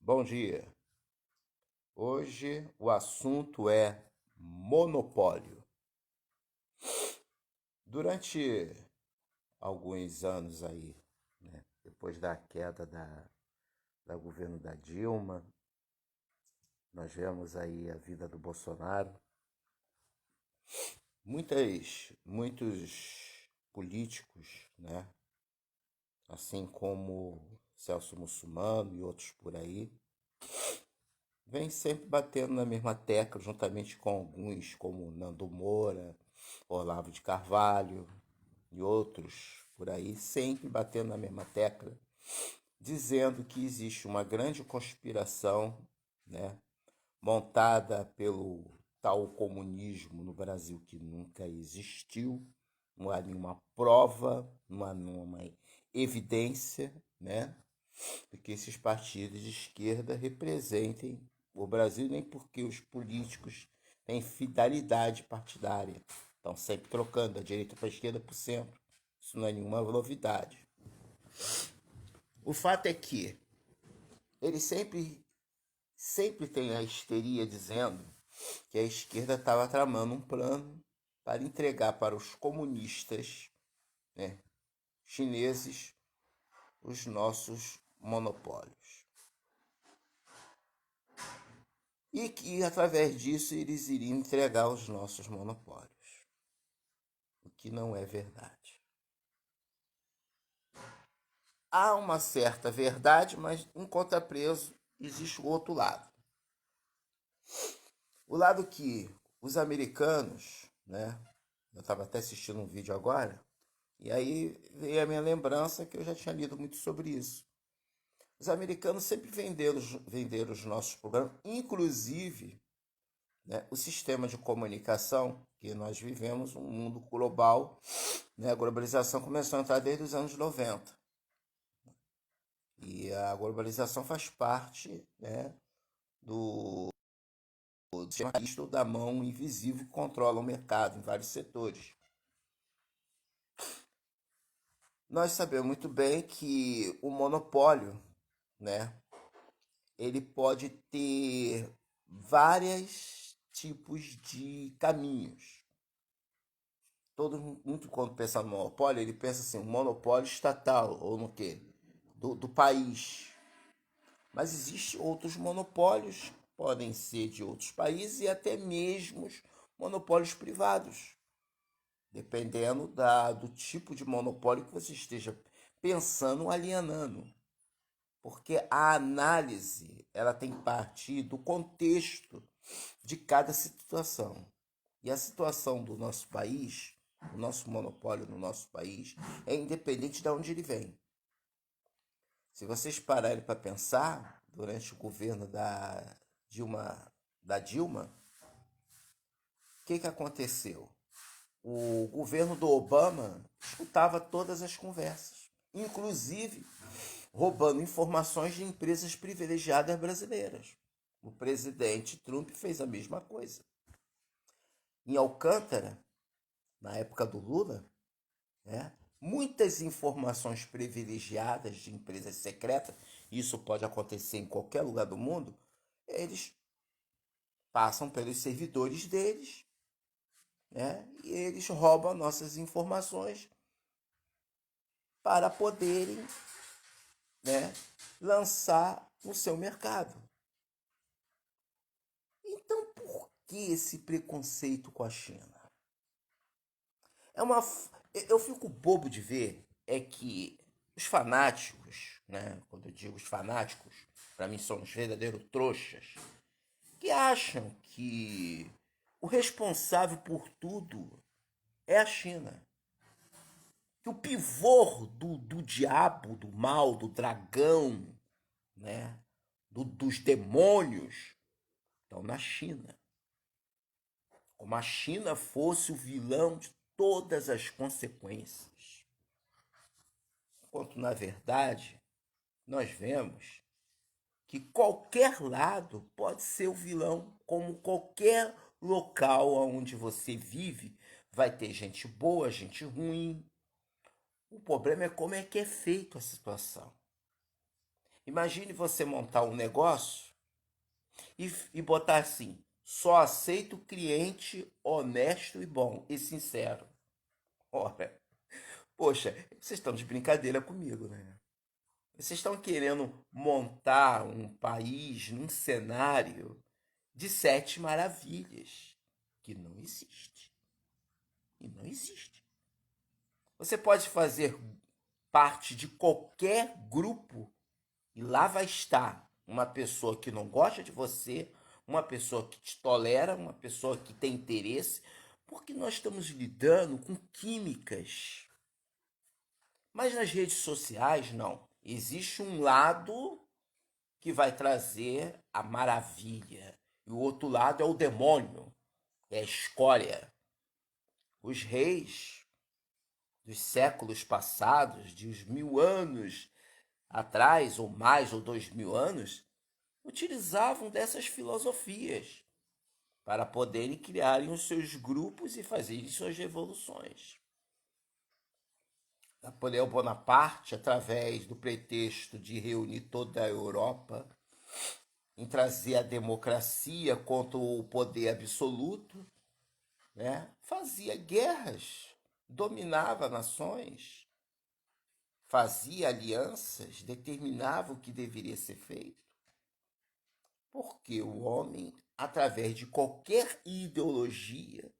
Bom dia. Hoje o assunto é monopólio. Durante alguns anos aí, né, depois da queda da governo da Dilma, nós vemos aí a vida do Bolsonaro. Muitos políticos, né, assim como Celso Mussomano e outros por aí, vem sempre batendo na mesma tecla, juntamente com alguns como Nando Moura, Olavo de Carvalho e outros por aí, sempre batendo na mesma tecla, dizendo que existe uma grande conspiração, né, montada pelo tal comunismo no Brasil que nunca existiu, não há nenhuma prova, não há nenhuma evidência, né, de que esses partidos de esquerda representem o Brasil, nem porque os políticos têm fidelidade partidária. Estão sempre trocando da direita para a esquerda por sempre. Isso não é nenhuma novidade. O fato é que ele sempre tem a histeria dizendo que a esquerda estava tramando um plano para entregar para os comunistas, né, chineses, os nossos monopólios. E que através disso eles iriam entregar os nossos monopólios, o que não é verdade. Há uma certa verdade, mas em contrapeso existe o outro lado. O lado que os americanos, né? Eu estava até assistindo um vídeo agora, e aí veio a minha lembrança que eu já tinha lido muito sobre isso. Os americanos sempre venderam os nossos programas, inclusive, né, o sistema de comunicação que nós vivemos, um mundo global, né, a globalização começou a entrar desde os anos 90. E a globalização faz parte, né, do sistema da mão invisível que controla o mercado em vários setores. Nós sabemos muito bem que o monopólio, né, ele pode ter vários tipos de caminhos. Todo mundo, quando pensa no monopólio, ele pensa assim, um monopólio estatal, ou no quê? Do país. Mas existem outros monopólios, podem ser de outros países e até mesmo monopólios privados, dependendo do tipo de monopólio que você esteja pensando alienando. Porque a análise ela tem que partir do contexto de cada situação. E a situação do nosso país, o nosso monopólio no nosso país, é independente de onde ele vem. Se vocês pararem para pensar, durante o governo da Dilma, o que aconteceu? O governo do Obama escutava todas as conversas, inclusive roubando informações de empresas privilegiadas brasileiras. O presidente Trump fez a mesma coisa. Em Alcântara, na época do Lula, né, muitas informações privilegiadas de empresas secretas, isso pode acontecer em qualquer lugar do mundo, eles passam pelos servidores deles, né, e eles roubam nossas informações para poderem, né, lançar no seu mercado. Então, por que esse preconceito com a China? É uma, eu fico bobo de ver é que os fanáticos, né, quando eu digo os fanáticos, para mim são os verdadeiros trouxas, que acham que o responsável por tudo é a China. Que o pivô do diabo, do mal, do dragão, né, dos demônios, estão na China. Como a China fosse o vilão de todas as consequências. Enquanto, na verdade, nós vemos que qualquer lado pode ser o vilão, como qualquer local onde você vive, vai ter gente boa, gente ruim. O problema é como é que é feito a situação. Imagine você montar um negócio e botar assim: só aceito cliente honesto e bom e sincero. Ora, poxa, vocês estão de brincadeira comigo, né? Vocês estão querendo montar um país num cenário de sete maravilhas que não existe. E não existe. Você pode fazer parte de qualquer grupo e lá vai estar uma pessoa que não gosta de você, uma pessoa que te tolera, uma pessoa que tem interesse, porque nós estamos lidando com químicas. Mas nas redes sociais, não. Existe um lado que vai trazer a maravilha, e o outro lado é o demônio, é a escória. Os reis dos séculos passados, de uns 1000 anos atrás, ou mais, ou 2000 anos, utilizavam dessas filosofias para poderem criarem os seus grupos e fazerem suas revoluções. Napoleão Bonaparte, através do pretexto de reunir toda a Europa, em trazer a democracia contra o poder absoluto, né, fazia guerras, dominava nações, fazia alianças, determinava o que deveria ser feito. Porque o homem, através de qualquer ideologia,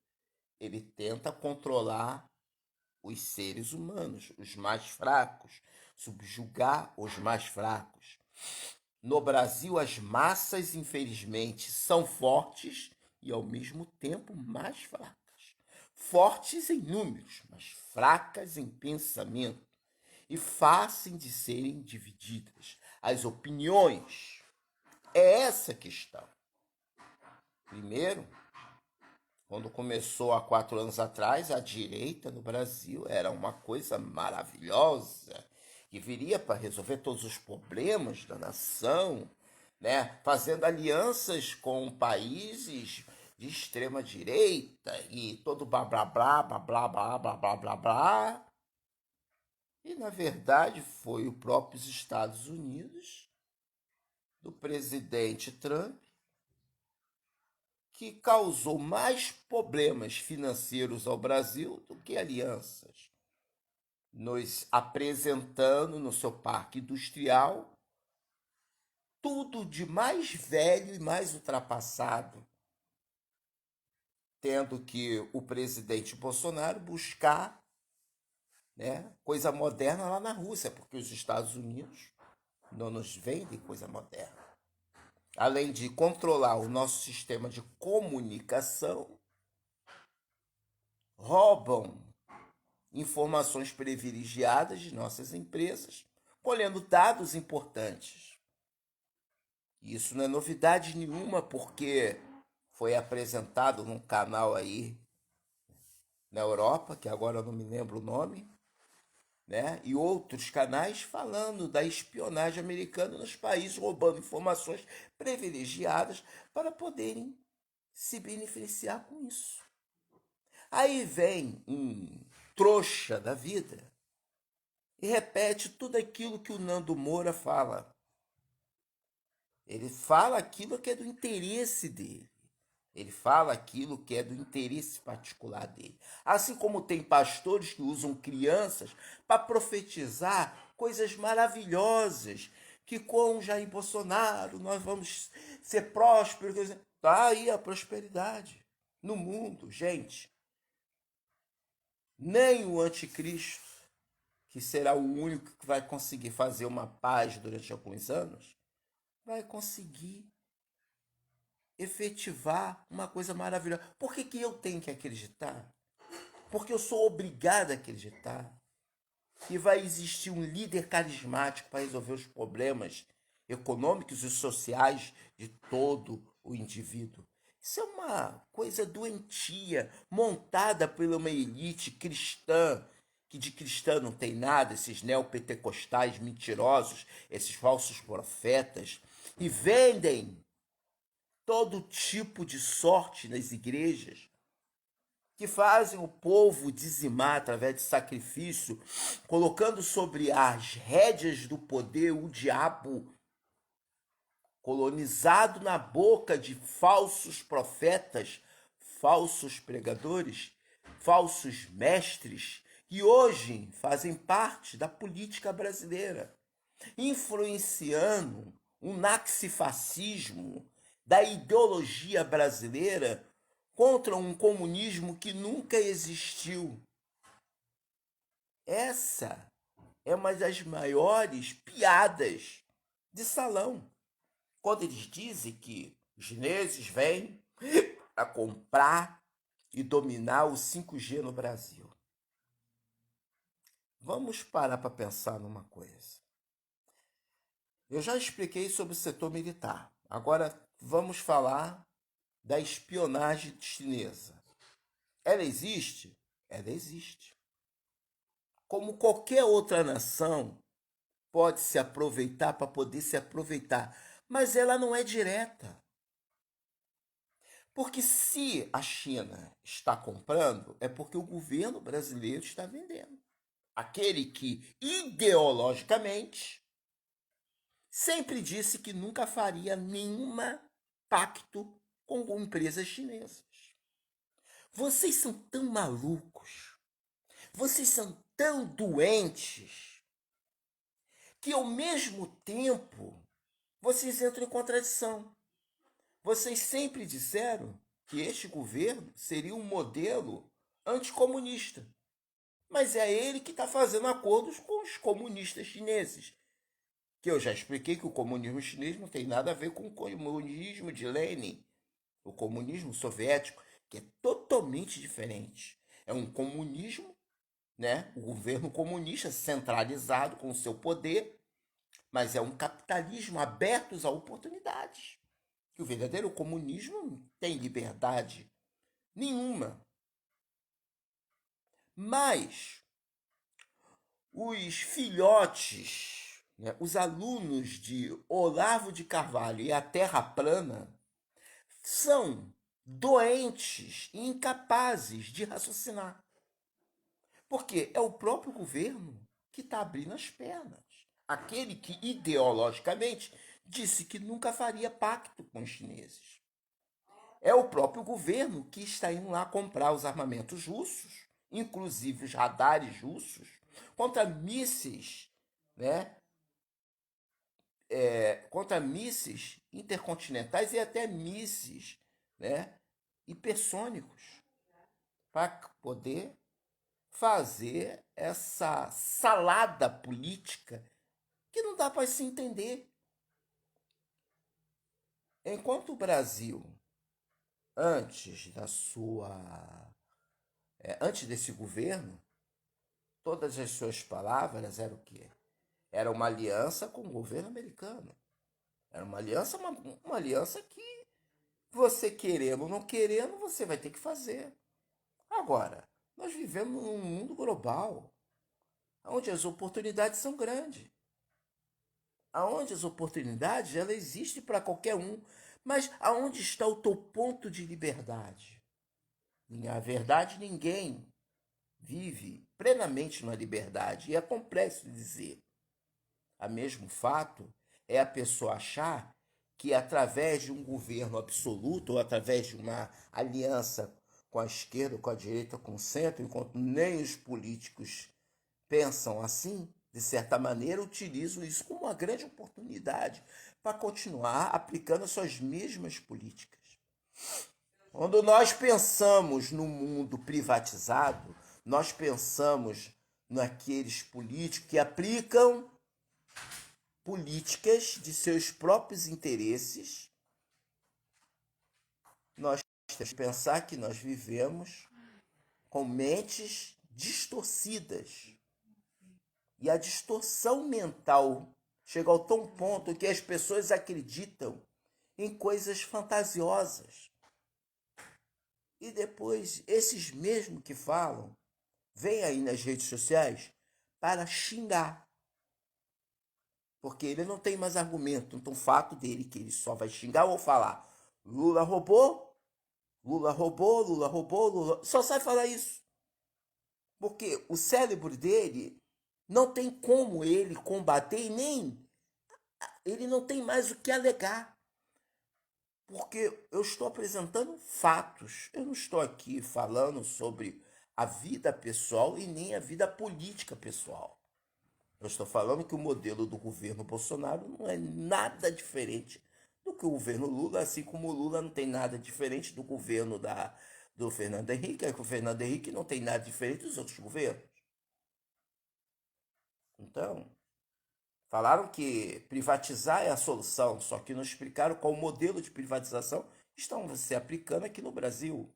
ele tenta controlar os seres humanos, os mais fracos, subjugar os mais fracos. No Brasil, as massas, infelizmente, são fortes e, ao mesmo tempo, mais fracas. Fortes em números, mas fracas em pensamento e fáceis de serem divididas. As opiniões. É essa a questão. Primeiro, quando começou há 4 anos atrás, a direita no Brasil era uma coisa maravilhosa, que viria para resolver todos os problemas da nação, né? Fazendo alianças com países de extrema direita e todo blá blá blá blá blá blá blá blá blá blá. E na verdade foi o próprio Estados Unidos, do presidente Trump, que causou mais problemas financeiros ao Brasil do que alianças, nos apresentando no seu parque industrial tudo de mais velho e mais ultrapassado, tendo que o presidente Bolsonaro buscar, né, coisa moderna lá na Rússia, porque os Estados Unidos não nos vendem coisa moderna. Além de controlar o nosso sistema de comunicação, roubam informações privilegiadas de nossas empresas, colhendo dados importantes. Isso não é novidade nenhuma, porque foi apresentado num canal aí na Europa, que agora eu não me lembro o nome, né? E outros canais falando da espionagem americana nos países, roubando informações privilegiadas para poderem se beneficiar com isso. Aí vem um trouxa da vida e repete tudo aquilo que o Nando Moura fala. Ele fala aquilo que é do interesse dele. Ele fala aquilo que é do interesse particular dele. Assim como tem pastores que usam crianças para profetizar coisas maravilhosas, que com Jair Bolsonaro nós vamos ser prósperos. Tá aí a prosperidade no mundo, gente. Nem o anticristo, que será o único que vai conseguir fazer uma paz durante alguns anos, vai conseguir efetivar uma coisa maravilhosa. Por que, que eu tenho que acreditar? Porque eu sou obrigado a acreditar que vai existir um líder carismático para resolver os problemas econômicos e sociais de todo o indivíduo. Isso é uma coisa doentia, montada por uma elite cristã, que de cristã não tem nada, esses neopentecostais mentirosos, esses falsos profetas, e vendem todo tipo de sorte nas igrejas, que fazem o povo dizimar através de sacrifício, colocando sobre as rédeas do poder o diabo, colonizado na boca de falsos profetas, falsos pregadores, falsos mestres, que hoje fazem parte da política brasileira, influenciando o naxifascismo da ideologia brasileira contra um comunismo que nunca existiu. Essa é uma das maiores piadas de salão, quando eles dizem que os chineses vêm para comprar e dominar o 5G no Brasil. Vamos parar para pensar numa coisa. Eu já expliquei sobre o setor militar. Agora vamos falar da espionagem chinesa. Ela existe? Ela existe. Como qualquer outra nação pode se aproveitar para poder se aproveitar, mas ela não é direta. Porque se a China está comprando, é porque o governo brasileiro está vendendo. Aquele que ideologicamente sempre disse que nunca faria nenhuma pacto com empresas chinesas. Vocês são tão malucos, vocês são tão doentes, que ao mesmo tempo vocês entram em contradição. Vocês sempre disseram que este governo seria um modelo anticomunista. Mas é ele que está fazendo acordos com os comunistas chineses. Que eu já expliquei que o comunismo chinês não tem nada a ver com o comunismo de Lenin, o comunismo soviético, que é totalmente diferente. É um comunismo, né? O governo comunista centralizado com o seu poder, mas é um capitalismo aberto a oportunidades. Que o verdadeiro comunismo não tem liberdade nenhuma. Mas os filhotes, né, os alunos de Olavo de Carvalho e a Terra Plana são doentes e incapazes de raciocinar. Porque é o próprio governo que está abrindo as pernas. Aquele que ideologicamente disse que nunca faria pacto com os chineses. É o próprio governo que está indo lá comprar os armamentos russos, inclusive os radares russos, contra mísseis, né? Contra mísseis intercontinentais e até mísseis, né? Hipersônicos, para poder fazer essa salada política que não dá para se entender. Enquanto o Brasil, antes da sua, antes desse governo, todas as suas palavras eram o quê? Era uma aliança com o governo americano. Era uma aliança que você querendo ou não querendo, você vai ter que fazer. Agora, nós vivemos num mundo global, onde as oportunidades são grandes. Onde as oportunidades elas existem para qualquer um. Mas aonde está o teu ponto de liberdade? Na verdade, ninguém vive plenamente na liberdade. E é complexo dizer. O mesmo fato é a pessoa achar que através de um governo absoluto ou através de uma aliança com a esquerda, com a direita, com o centro, enquanto nem os políticos pensam assim, de certa maneira, utilizam isso como uma grande oportunidade para continuar aplicando as suas mesmas políticas. Quando nós pensamos no mundo privatizado, nós pensamos naqueles políticos que aplicam políticas de seus próprios interesses. Nós temos que pensar que nós vivemos com mentes distorcidas. E a distorção mental chega ao tão ponto que as pessoas acreditam em coisas fantasiosas. E depois, esses mesmos que falam, vêm aí nas redes sociais para xingar. Porque ele não tem mais argumento. Então, o fato dele que ele só vai xingar ou falar Lula roubou, Lula roubou, Lula roubou, Lula... Só sai falar isso. Porque o cérebro dele não tem como ele combater e nem... Ele não tem mais o que alegar. Porque eu estou apresentando fatos. Eu não estou aqui falando sobre a vida pessoal e nem a vida política pessoal. Eu estou falando que o modelo do governo Bolsonaro não é nada diferente do que o governo Lula, assim como o Lula não tem nada diferente do governo do Fernando Henrique, é que o Fernando Henrique não tem nada diferente dos outros governos. Então, falaram que privatizar é a solução, só que não explicaram qual modelo de privatização estão se aplicando aqui no Brasil.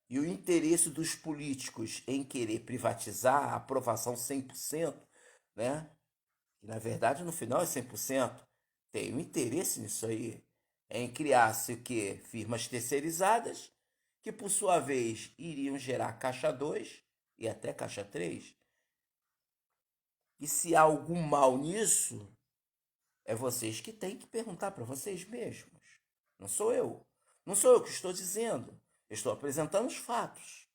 E o interesse dos políticos em querer privatizar a aprovação 100%, né? Que na verdade no final é 100%, tem um interesse nisso aí, em criar-se o quê? Firmas terceirizadas, que por sua vez iriam gerar caixa 2 e até caixa 3. E se há algum mal nisso, é vocês que têm que perguntar para vocês mesmos. Não sou eu. Não sou eu que estou dizendo. Eu estou apresentando os fatos.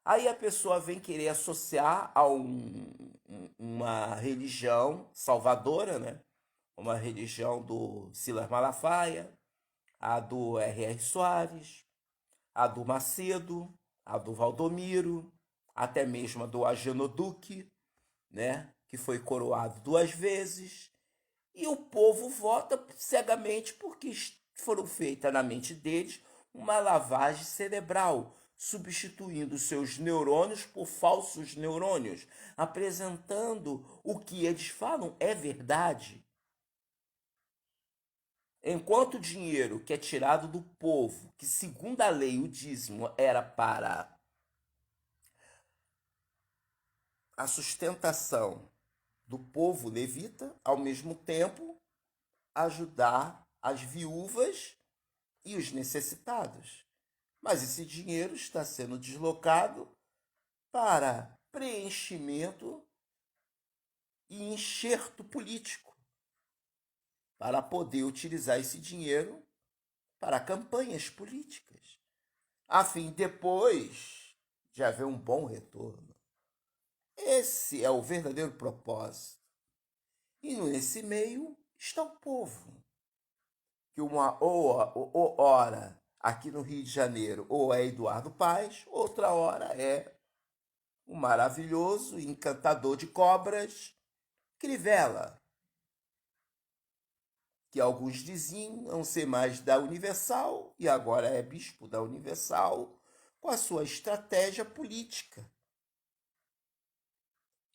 Aí a pessoa vem querer associar a uma religião salvadora, né? Uma religião do Silas Malafaia, a do R.R. Soares, a do Macedo, a do Valdomiro, até mesmo a do Ageno Duque, né? Que foi coroado 2 vezes. E o povo vota cegamente porque foram feitas na mente deles uma lavagem cerebral, substituindo seus neurônios por falsos neurônios, apresentando o que eles falam é verdade. Enquanto o dinheiro que é tirado do povo, que segundo a lei o dízimo era para a sustentação do povo levita, ao mesmo tempo ajudar as viúvas e os necessitados. Mas esse dinheiro está sendo deslocado para preenchimento e enxerto político, para poder utilizar esse dinheiro para campanhas políticas, a fim depois de haver um bom retorno. Esse é o verdadeiro propósito. E nesse meio está o povo, que uma hora aqui no Rio de Janeiro ou é Eduardo Paes, outra hora é o maravilhoso encantador de cobras Crivella, que alguns diziam ser mais da Universal e agora é bispo da Universal, com a sua estratégia política.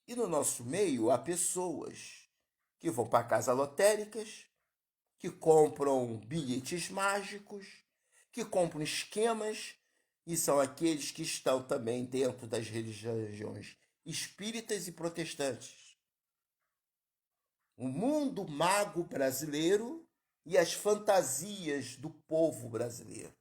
E no nosso meio há pessoas que vão para casas lotéricas, que compram bilhetes mágicos, que compram esquemas, e são aqueles que estão também dentro das religiões espíritas e protestantes. O mundo mago brasileiro e as fantasias do povo brasileiro.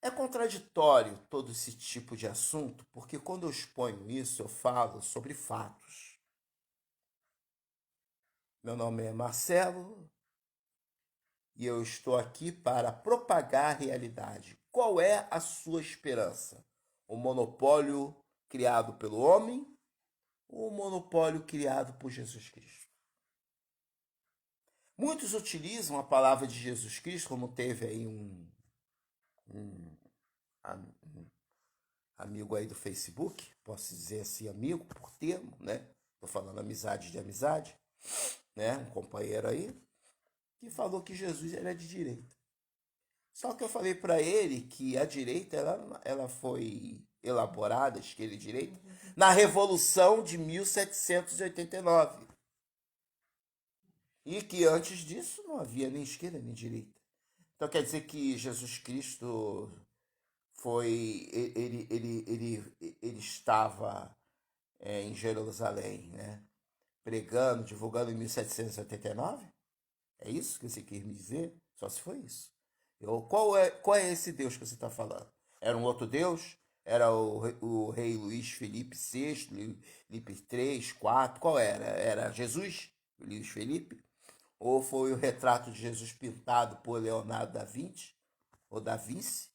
É contraditório todo esse tipo de assunto, porque quando eu exponho isso, eu falo sobre fatos. Meu nome é Marcelo e eu estou aqui para propagar a realidade. Qual é a sua esperança? O monopólio criado pelo homem ou o monopólio criado por Jesus Cristo? Muitos utilizam a palavra de Jesus Cristo, como teve aí um amigo aí do Facebook, posso dizer assim, amigo por termo, né? Tô falando amizade de amizade, né? Um companheiro aí que falou que Jesus era de direita. Só que eu falei para ele que a direita ela foi elaborada, a esquerda e direita, na Revolução de 1789. E que antes disso não havia nem esquerda nem direita. Então quer dizer que Jesus Cristo foi ele estava em Jerusalém, né? Pregando, divulgando em 1789? É isso que você quis me dizer? Só se foi isso. Qual é esse Deus que você está falando? Era um outro Deus? Era o rei Luís Felipe VI, Felipe III, IV? Qual era? Era Jesus? Luís Felipe? Ou foi o retrato de Jesus pintado por Leonardo da Vinci? Ou da Vinci?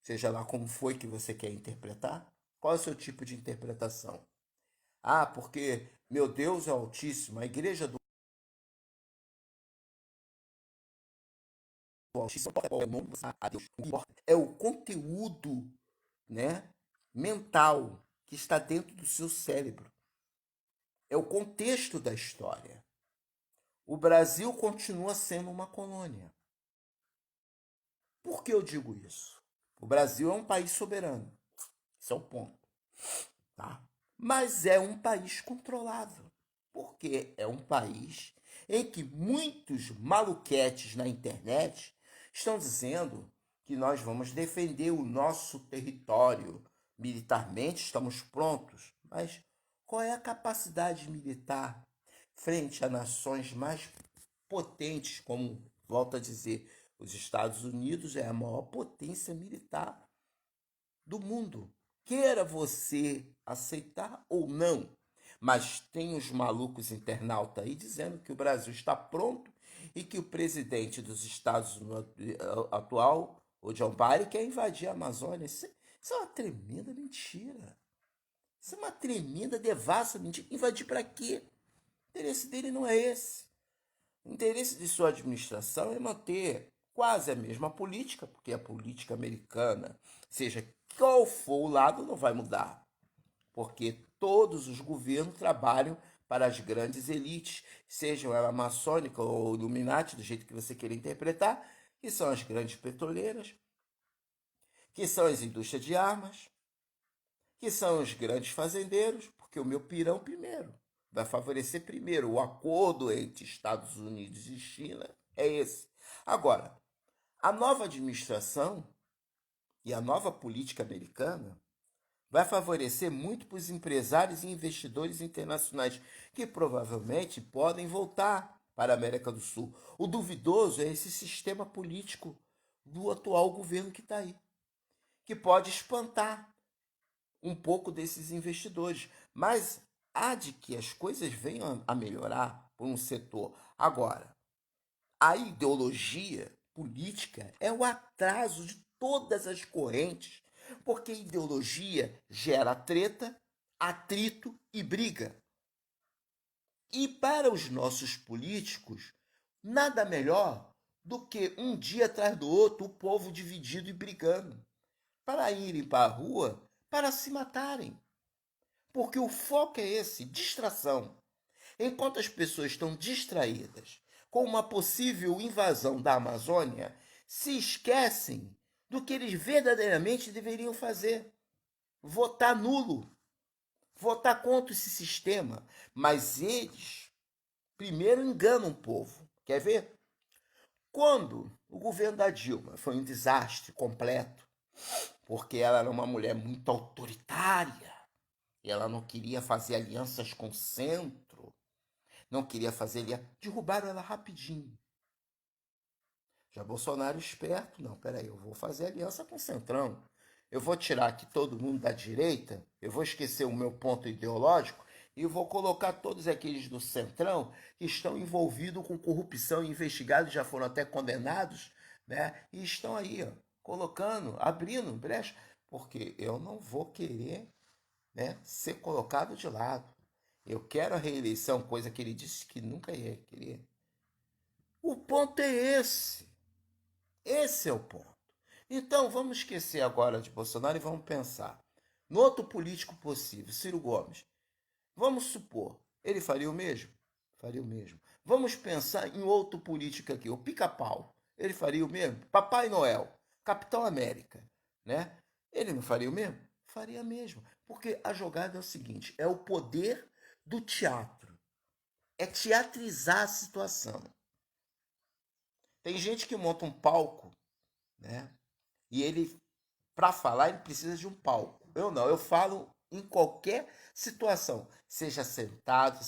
Seja lá como foi que você quer interpretar? Qual é o seu tipo de interpretação? Ah, porque meu Deus é Altíssimo, a igreja do Altíssimo é o nome a Deus. O que importa é o conteúdo, né, mental que está dentro do seu cérebro. É o contexto da história. O Brasil continua sendo uma colônia. Por que eu digo isso? O Brasil é um país soberano. Esse é o ponto. Tá? Mas é um país controlado. Porque é um país em que muitos maluquetes na internet estão dizendo que nós vamos defender o nosso território militarmente, estamos prontos. Mas qual é a capacidade militar frente a nações mais potentes, como volto a dizer, os Estados Unidos é a maior potência militar do mundo? Queira você aceitar ou não, mas tem os malucos internautas aí dizendo que o Brasil está pronto e que o presidente dos Estados Unidos atual, o John Biden, quer invadir a Amazônia. Isso é uma tremenda mentira. Isso é uma tremenda devassa mentira. Invadir para quê? O interesse dele não é esse. O interesse de sua administração é manter quase a mesma política, porque a política americana, seja qual for o lado, não vai mudar, porque todos os governos trabalham para as grandes elites, sejam ela maçônica ou Illuminati, do jeito que você queira interpretar, que são as grandes petroleiras, que são as indústrias de armas, que são os grandes fazendeiros, porque o meu pirão primeiro vai favorecer primeiro o acordo entre Estados Unidos e China é esse. Agora, a nova administração e a nova política americana vai favorecer muito para os empresários e investidores internacionais que provavelmente podem voltar para a América do Sul. O duvidoso é esse sistema político do atual governo que está aí, que pode espantar um pouco desses investidores. Mas há de que as coisas venham a melhorar por um setor. Agora, a ideologia política é o atraso de todas as correntes, porque ideologia gera treta, atrito e briga. E para os nossos políticos, nada melhor do que um dia atrás do outro o povo dividido e brigando, para irem para a rua para se matarem. Porque o foco é esse, distração. Enquanto as pessoas estão distraídas com uma possível invasão da Amazônia, se esquecem do que eles verdadeiramente deveriam fazer: votar nulo, votar contra esse sistema. Mas eles primeiro enganam o povo. Quer ver? Quando o governo da Dilma foi um desastre completo, porque ela era uma mulher muito autoritária, e ela não queria fazer alianças com o centro, não queria fazer aliança, derrubaram ela rapidinho. Já Bolsonaro esperto, não, peraí, eu vou fazer aliança com o Centrão. Eu vou tirar aqui todo mundo da direita, eu vou esquecer o meu ponto ideológico e vou colocar todos aqueles do Centrão que estão envolvidos com corrupção, investigados, já foram até condenados, né? E estão aí, ó, colocando, abrindo brecha, porque eu não vou querer, né, ser colocado de lado. Eu quero a reeleição, coisa que ele disse que nunca ia querer. O ponto é esse. Esse é o ponto. Então, vamos esquecer agora de Bolsonaro e vamos pensar no outro político possível, Ciro Gomes. Vamos supor, ele faria o mesmo? Faria o mesmo. Vamos pensar em outro político aqui, o Pica-Pau. Ele faria o mesmo? Papai Noel, Capitão América, né? Ele não faria o mesmo? Faria mesmo. Porque a jogada é o seguinte, é o poder do teatro. É teatrizar a situação. Tem gente que monta um palco, né? E ele, para falar, ele precisa de um palco. Eu não, eu falo em qualquer situação, seja sentado,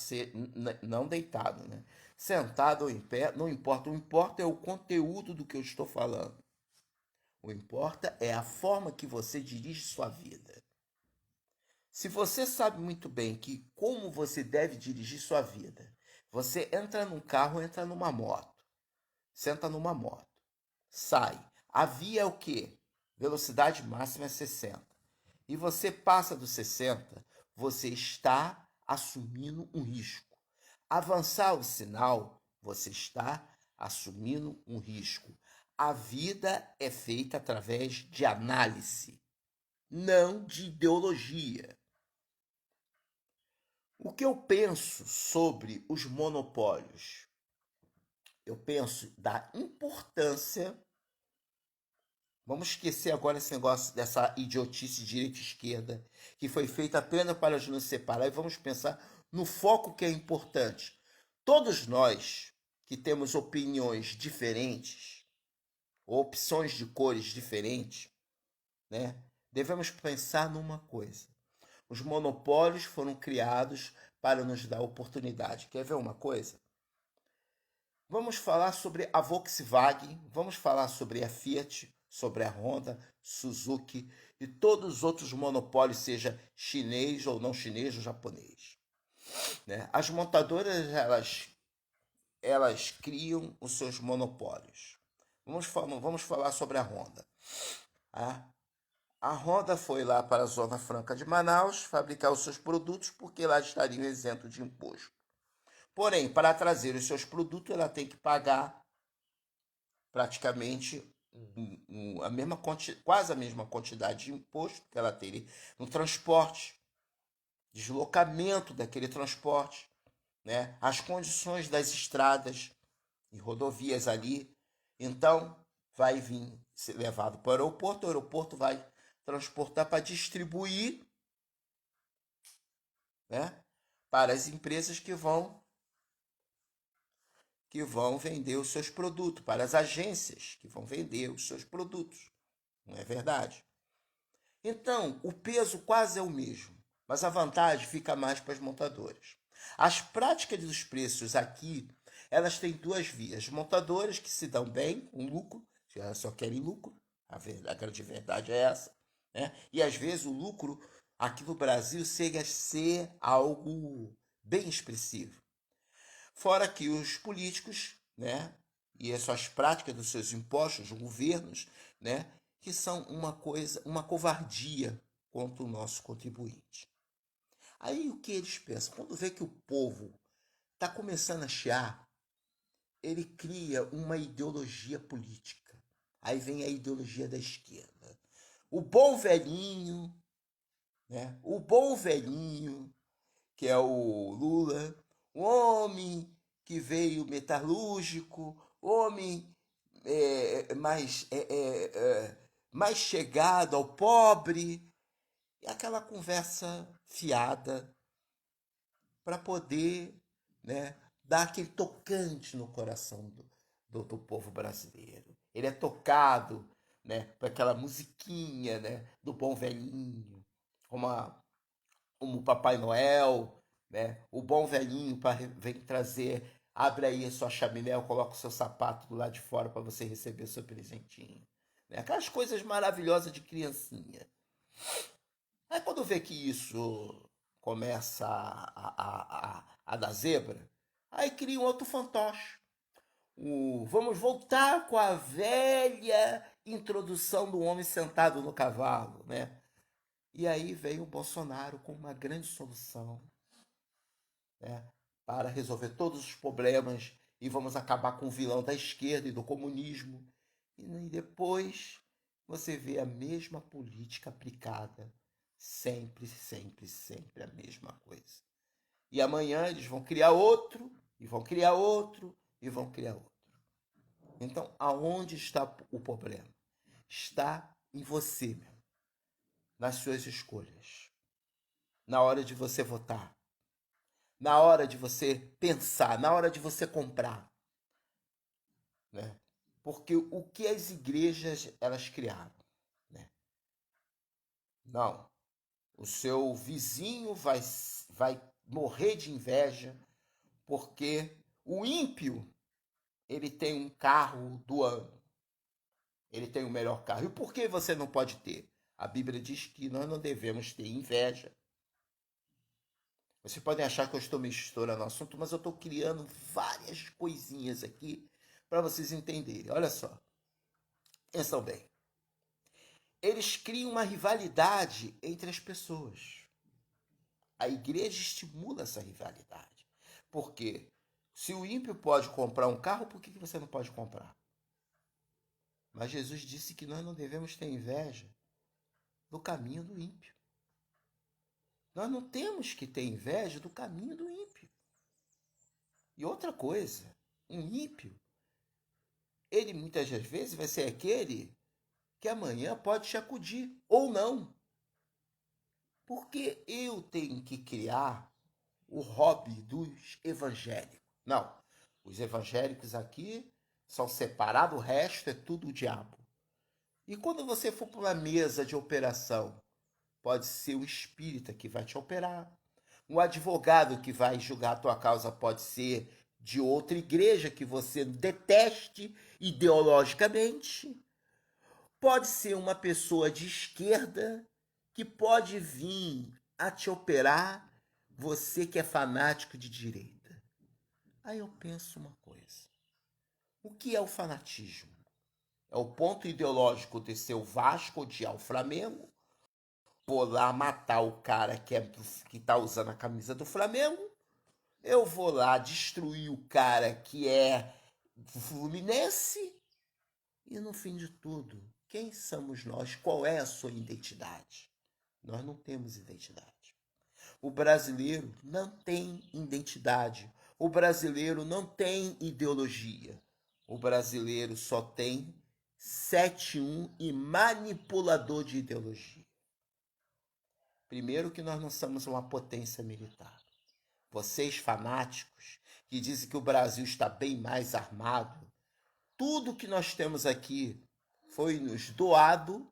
não deitado, né? Sentado ou em pé, não importa. O importa é o conteúdo do que eu estou falando. O importa é a forma que você dirige sua vida. Se você sabe muito bem que como você deve dirigir sua vida, você entra num carro, entra numa moto, senta numa moto, sai. A via é o quê? Velocidade máxima é 60. E você passa dos 60, você está assumindo um risco. Avançar o sinal, você está assumindo um risco. A vida é feita através de análise, não de ideologia. O que eu penso sobre os monopólios? Eu penso da importância. Vamos esquecer agora esse negócio dessa idiotice direita e esquerda, que foi feita apenas para nos separar, e vamos pensar no foco que é importante. Todos nós que temos opiniões diferentes, ou opções de cores diferentes, né, devemos pensar numa coisa. Os monopólios foram criados para nos dar oportunidade. Quer ver uma coisa? Vamos falar sobre a Volkswagen, vamos falar sobre a Fiat, sobre a Honda, Suzuki e todos os outros monopólios, seja chinês ou não chinês ou japonês. Né? As montadoras, elas criam os seus monopólios. Vamos falar sobre a Honda. A Honda foi lá para a Zona Franca de Manaus fabricar os seus produtos porque lá estariam isentos de imposto. Porém, para trazer os seus produtos, ela tem que pagar praticamente quase a mesma quantidade de imposto que ela teria no transporte, deslocamento daquele transporte, né? As condições das estradas e rodovias ali. Então, vai vir ser levado para o aeroporto vai transportar para distribuir, né? Para as empresas que vão vender os seus produtos, para as agências que vão vender os seus produtos. Não é verdade? Então, o peso quase é o mesmo, mas a vantagem fica mais para as montadoras. As práticas dos preços aqui, elas têm duas vias. Montadoras que se dão bem, com lucro, elas só querem lucro, a grande verdade é essa. Né? E às vezes o lucro aqui no Brasil chega a ser algo bem expressivo. Fora que os políticos, né, e as suas práticas dos seus impostos, os governos, né, que são uma covardia contra o nosso contribuinte. Aí o que eles pensam? Quando vê que o povo está começando a chiar, ele cria uma ideologia política. Aí vem a ideologia da esquerda. O bom velhinho, né, o bom velhinho, que é o Lula, o homem que veio metalúrgico, homem mais chegado ao pobre, e aquela conversa fiada para poder, né, dar aquele tocante no coração do povo brasileiro. Ele é tocado, né, por aquela musiquinha, né, do bom velhinho, como o Papai Noel, né? O bom velhinho vem trazer, abre aí a sua chaminé, coloca o seu sapato do lado de fora para você receber o seu presentinho. Né? Aquelas coisas maravilhosas de criancinha. Aí quando vê que isso começa a dar zebra, aí cria um outro fantoche. Vamos voltar com a velha introdução do homem sentado no cavalo, né? E aí veio o Bolsonaro com uma grande solução, né, para resolver todos os problemas e vamos acabar com o vilão da esquerda e do comunismo. E depois você vê a mesma política aplicada, sempre, sempre, sempre a mesma coisa. E amanhã eles vão criar outro, e vão criar outro, e vão criar outro. Então, aonde está o problema? Está em você, meu, nas suas escolhas. Na hora de você votar, na hora de você pensar, na hora de você comprar, né? Porque o que as igrejas elas criaram, né? Não, o seu vizinho vai morrer de inveja porque o ímpio ele tem um carro do ano, ele tem o melhor carro. E por que você não pode ter? A Bíblia diz que nós não devemos ter inveja. Vocês podem achar que eu estou misturando o assunto, mas eu estou criando várias coisinhas aqui para vocês entenderem. Olha só. Atenção bem. Eles criam uma rivalidade entre as pessoas. A igreja estimula essa rivalidade. Porque se o ímpio pode comprar um carro, por que você não pode comprar? Mas Jesus disse que nós não devemos ter inveja do caminho do ímpio. Nós não temos que ter inveja do caminho do ímpio. E outra coisa, um ímpio, ele muitas das vezes vai ser aquele que amanhã pode te acudir, ou não. Porque eu tenho que criar o hobby dos evangélicos. Não, os evangélicos aqui são separados, o resto é tudo o diabo. E quando você for para uma mesa de operação, pode ser um espírita que vai te operar. Um advogado que vai julgar a tua causa pode ser de outra igreja que você deteste ideologicamente. Pode ser uma pessoa de esquerda que pode vir a te operar, você que é fanático de direita. Aí eu penso uma coisa. O que é o fanatismo? É o ponto ideológico de ser o Vasco odiar o Flamengo? Vou lá matar o cara que tá usando a camisa do Flamengo? Eu vou lá destruir o cara que é Fluminense? E no fim de tudo, quem somos nós? Qual é a sua identidade? Nós não temos identidade. O brasileiro não tem identidade. O brasileiro não tem ideologia. O brasileiro só tem 7-1 e manipulador de ideologia. Primeiro que nós não somos uma potência militar. Vocês fanáticos que dizem que o Brasil está bem mais armado, tudo que nós temos aqui foi nos doado,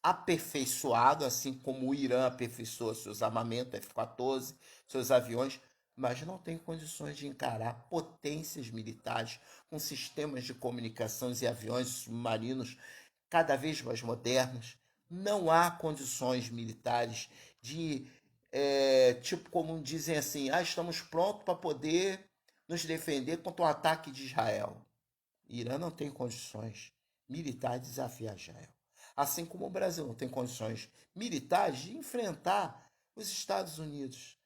aperfeiçoado, assim como o Irã aperfeiçoou seus armamentos F-14, seus aviões, mas não tem condições de encarar potências militares com sistemas de comunicações e aviões submarinos cada vez mais modernos. Não há condições militares de, tipo como dizem assim, estamos prontos para poder nos defender contra o ataque de Israel. Irã não tem condições militares de desafiar Israel. Assim como o Brasil não tem condições militares de enfrentar os Estados Unidos.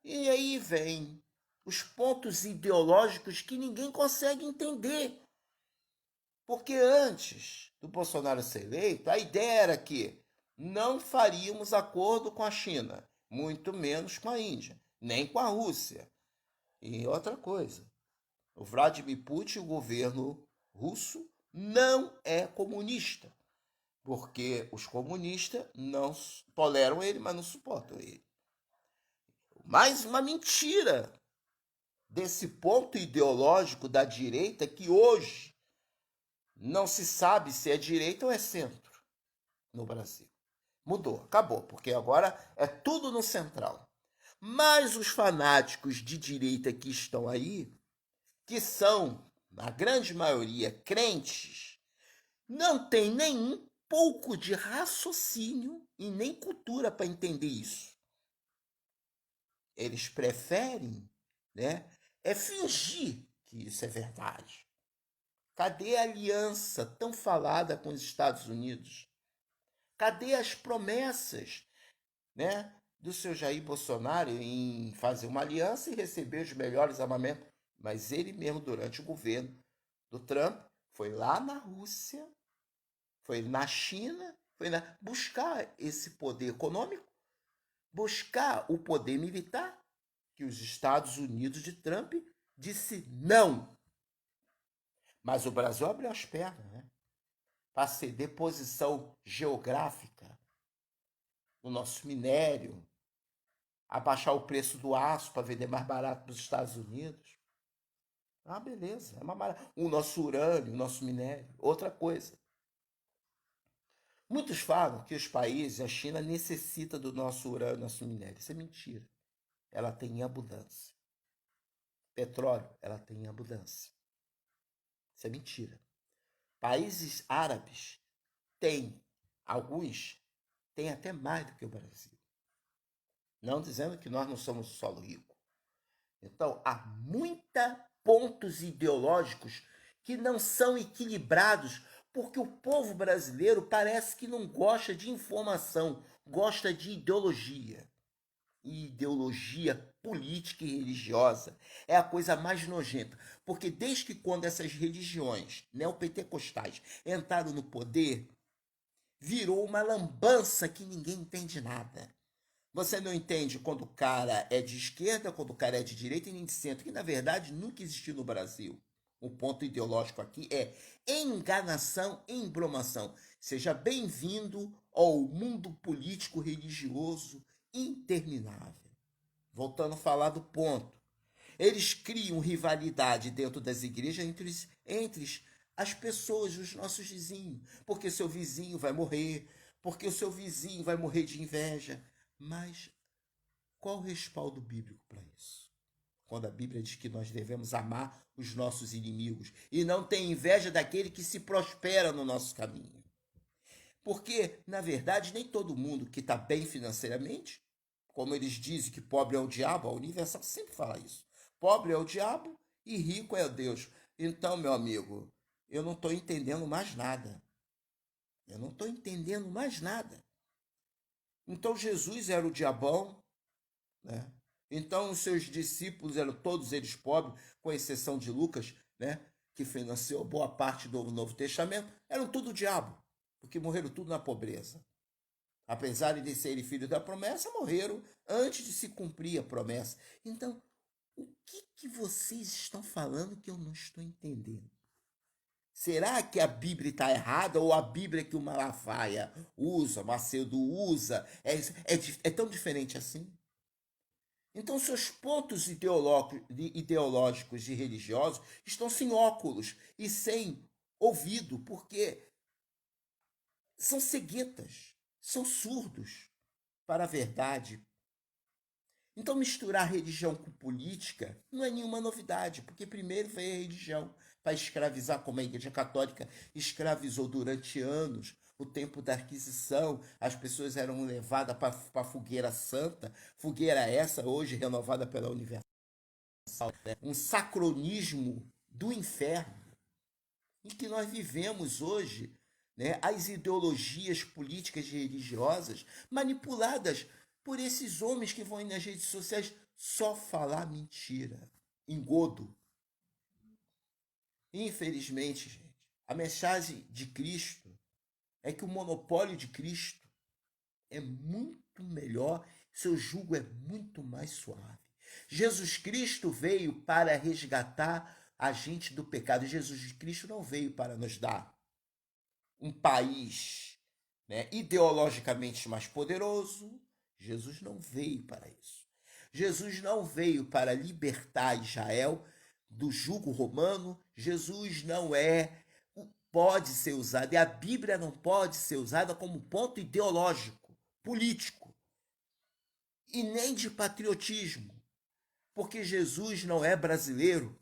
E aí vem os pontos ideológicos que ninguém consegue entender. Porque antes do Bolsonaro ser eleito, a ideia era que não faríamos acordo com a China, muito menos com a Índia, nem com a Rússia. E outra coisa, o Vladimir Putin, o governo russo, não é comunista, porque os comunistas não toleram ele, mas não suportam ele. Mais uma mentira desse ponto ideológico da direita que hoje não se sabe se é direita ou é centro no Brasil. Mudou, acabou, porque agora é tudo no central. Mas os fanáticos de direita que estão aí, que são, na grande maioria, crentes, não tem nem pouco de raciocínio e nem cultura para entender isso. Eles preferem, fingir que isso é verdade. Cadê a aliança tão falada com os Estados Unidos? Cadê as promessas, do seu Jair Bolsonaro em fazer uma aliança e receber os melhores armamentos? Mas ele mesmo, durante o governo do Trump, foi lá na Rússia, foi na China, buscar esse poder econômico, buscar o poder militar, que os Estados Unidos de Trump disse não. Mas o Brasil abriu as pernas, para ceder posição geográfica no nosso minério, abaixar o preço do aço para vender mais barato para os Estados Unidos. Beleza, é uma maravilha. O nosso urânio, o nosso minério, outra coisa. Muitos falam que os países, a China necessita do nosso urânio, do nosso minério. Isso é mentira. Ela tem em abundância. Petróleo, ela tem em abundância. Isso é mentira. Países árabes têm, alguns têm até mais do que o Brasil. Não dizendo que nós não somos solo rico. Então, há muitos pontos ideológicos que não são equilibrados, porque o povo brasileiro parece que não gosta de informação, gosta de ideologia. e ideologia política e religiosa é a coisa mais nojenta. Porque desde que quando essas religiões neopentecostais entraram no poder, virou uma lambança que ninguém entende nada. Você não entende quando o cara é de esquerda, quando o cara é de direita e nem de centro, que na verdade nunca existiu no Brasil. O ponto ideológico aqui é enganação e embromação. Seja bem-vindo ao mundo político religioso interminável. Voltando a falar do ponto. Eles criam rivalidade dentro das igrejas entre as pessoas, os nossos vizinhos. Porque seu vizinho vai morrer, porque o seu vizinho vai morrer de inveja. Mas qual o respaldo bíblico para isso? Quando a Bíblia diz que nós devemos amar os nossos inimigos e não ter inveja daquele que se prospera no nosso caminho. Porque, na verdade, nem todo mundo que está bem financeiramente, como eles dizem que pobre é o diabo, a Universal sempre fala isso. Pobre é o diabo e rico é o Deus. Então, meu amigo, eu não estou entendendo mais nada. Eu não estou entendendo mais nada. Então, Jesus era o diabão, né? Então, os seus discípulos eram todos eles pobres, com exceção de Lucas, né? Que financiou boa parte do Novo Testamento, eram tudo diabo, porque morreram tudo na pobreza. Apesar de serem filhos da promessa, morreram antes de se cumprir a promessa. Então, o que vocês estão falando que eu não estou entendendo? Será que a Bíblia está errada ou a Bíblia que o Malafaia usa, Macedo usa, é tão diferente assim? Então, seus pontos ideológicos e religiosos estão sem óculos e sem ouvido, porque são ceguetas, são surdos para a verdade. Então, misturar religião com política não é nenhuma novidade, porque primeiro veio a religião para escravizar, como a Igreja Católica escravizou durante anos. O tempo da Inquisição, as pessoas eram levadas para a fogueira santa, fogueira essa hoje renovada pela Universal, né? Um sacronismo do inferno, em que nós vivemos hoje, né? As ideologias políticas e religiosas manipuladas por esses homens que vão nas redes sociais só falar mentira, engodo. Infelizmente, gente, a mensagem de Cristo é que o monopólio de Cristo é muito melhor, seu jugo é muito mais suave. Jesus Cristo veio para resgatar a gente do pecado. Jesus Cristo não veio para nos dar um país, né, ideologicamente mais poderoso. Jesus não veio para isso. Jesus não veio para libertar Israel do jugo romano. Jesus não pode ser usado, e a Bíblia não pode ser usada como ponto ideológico, político e nem de patriotismo, porque Jesus não é brasileiro.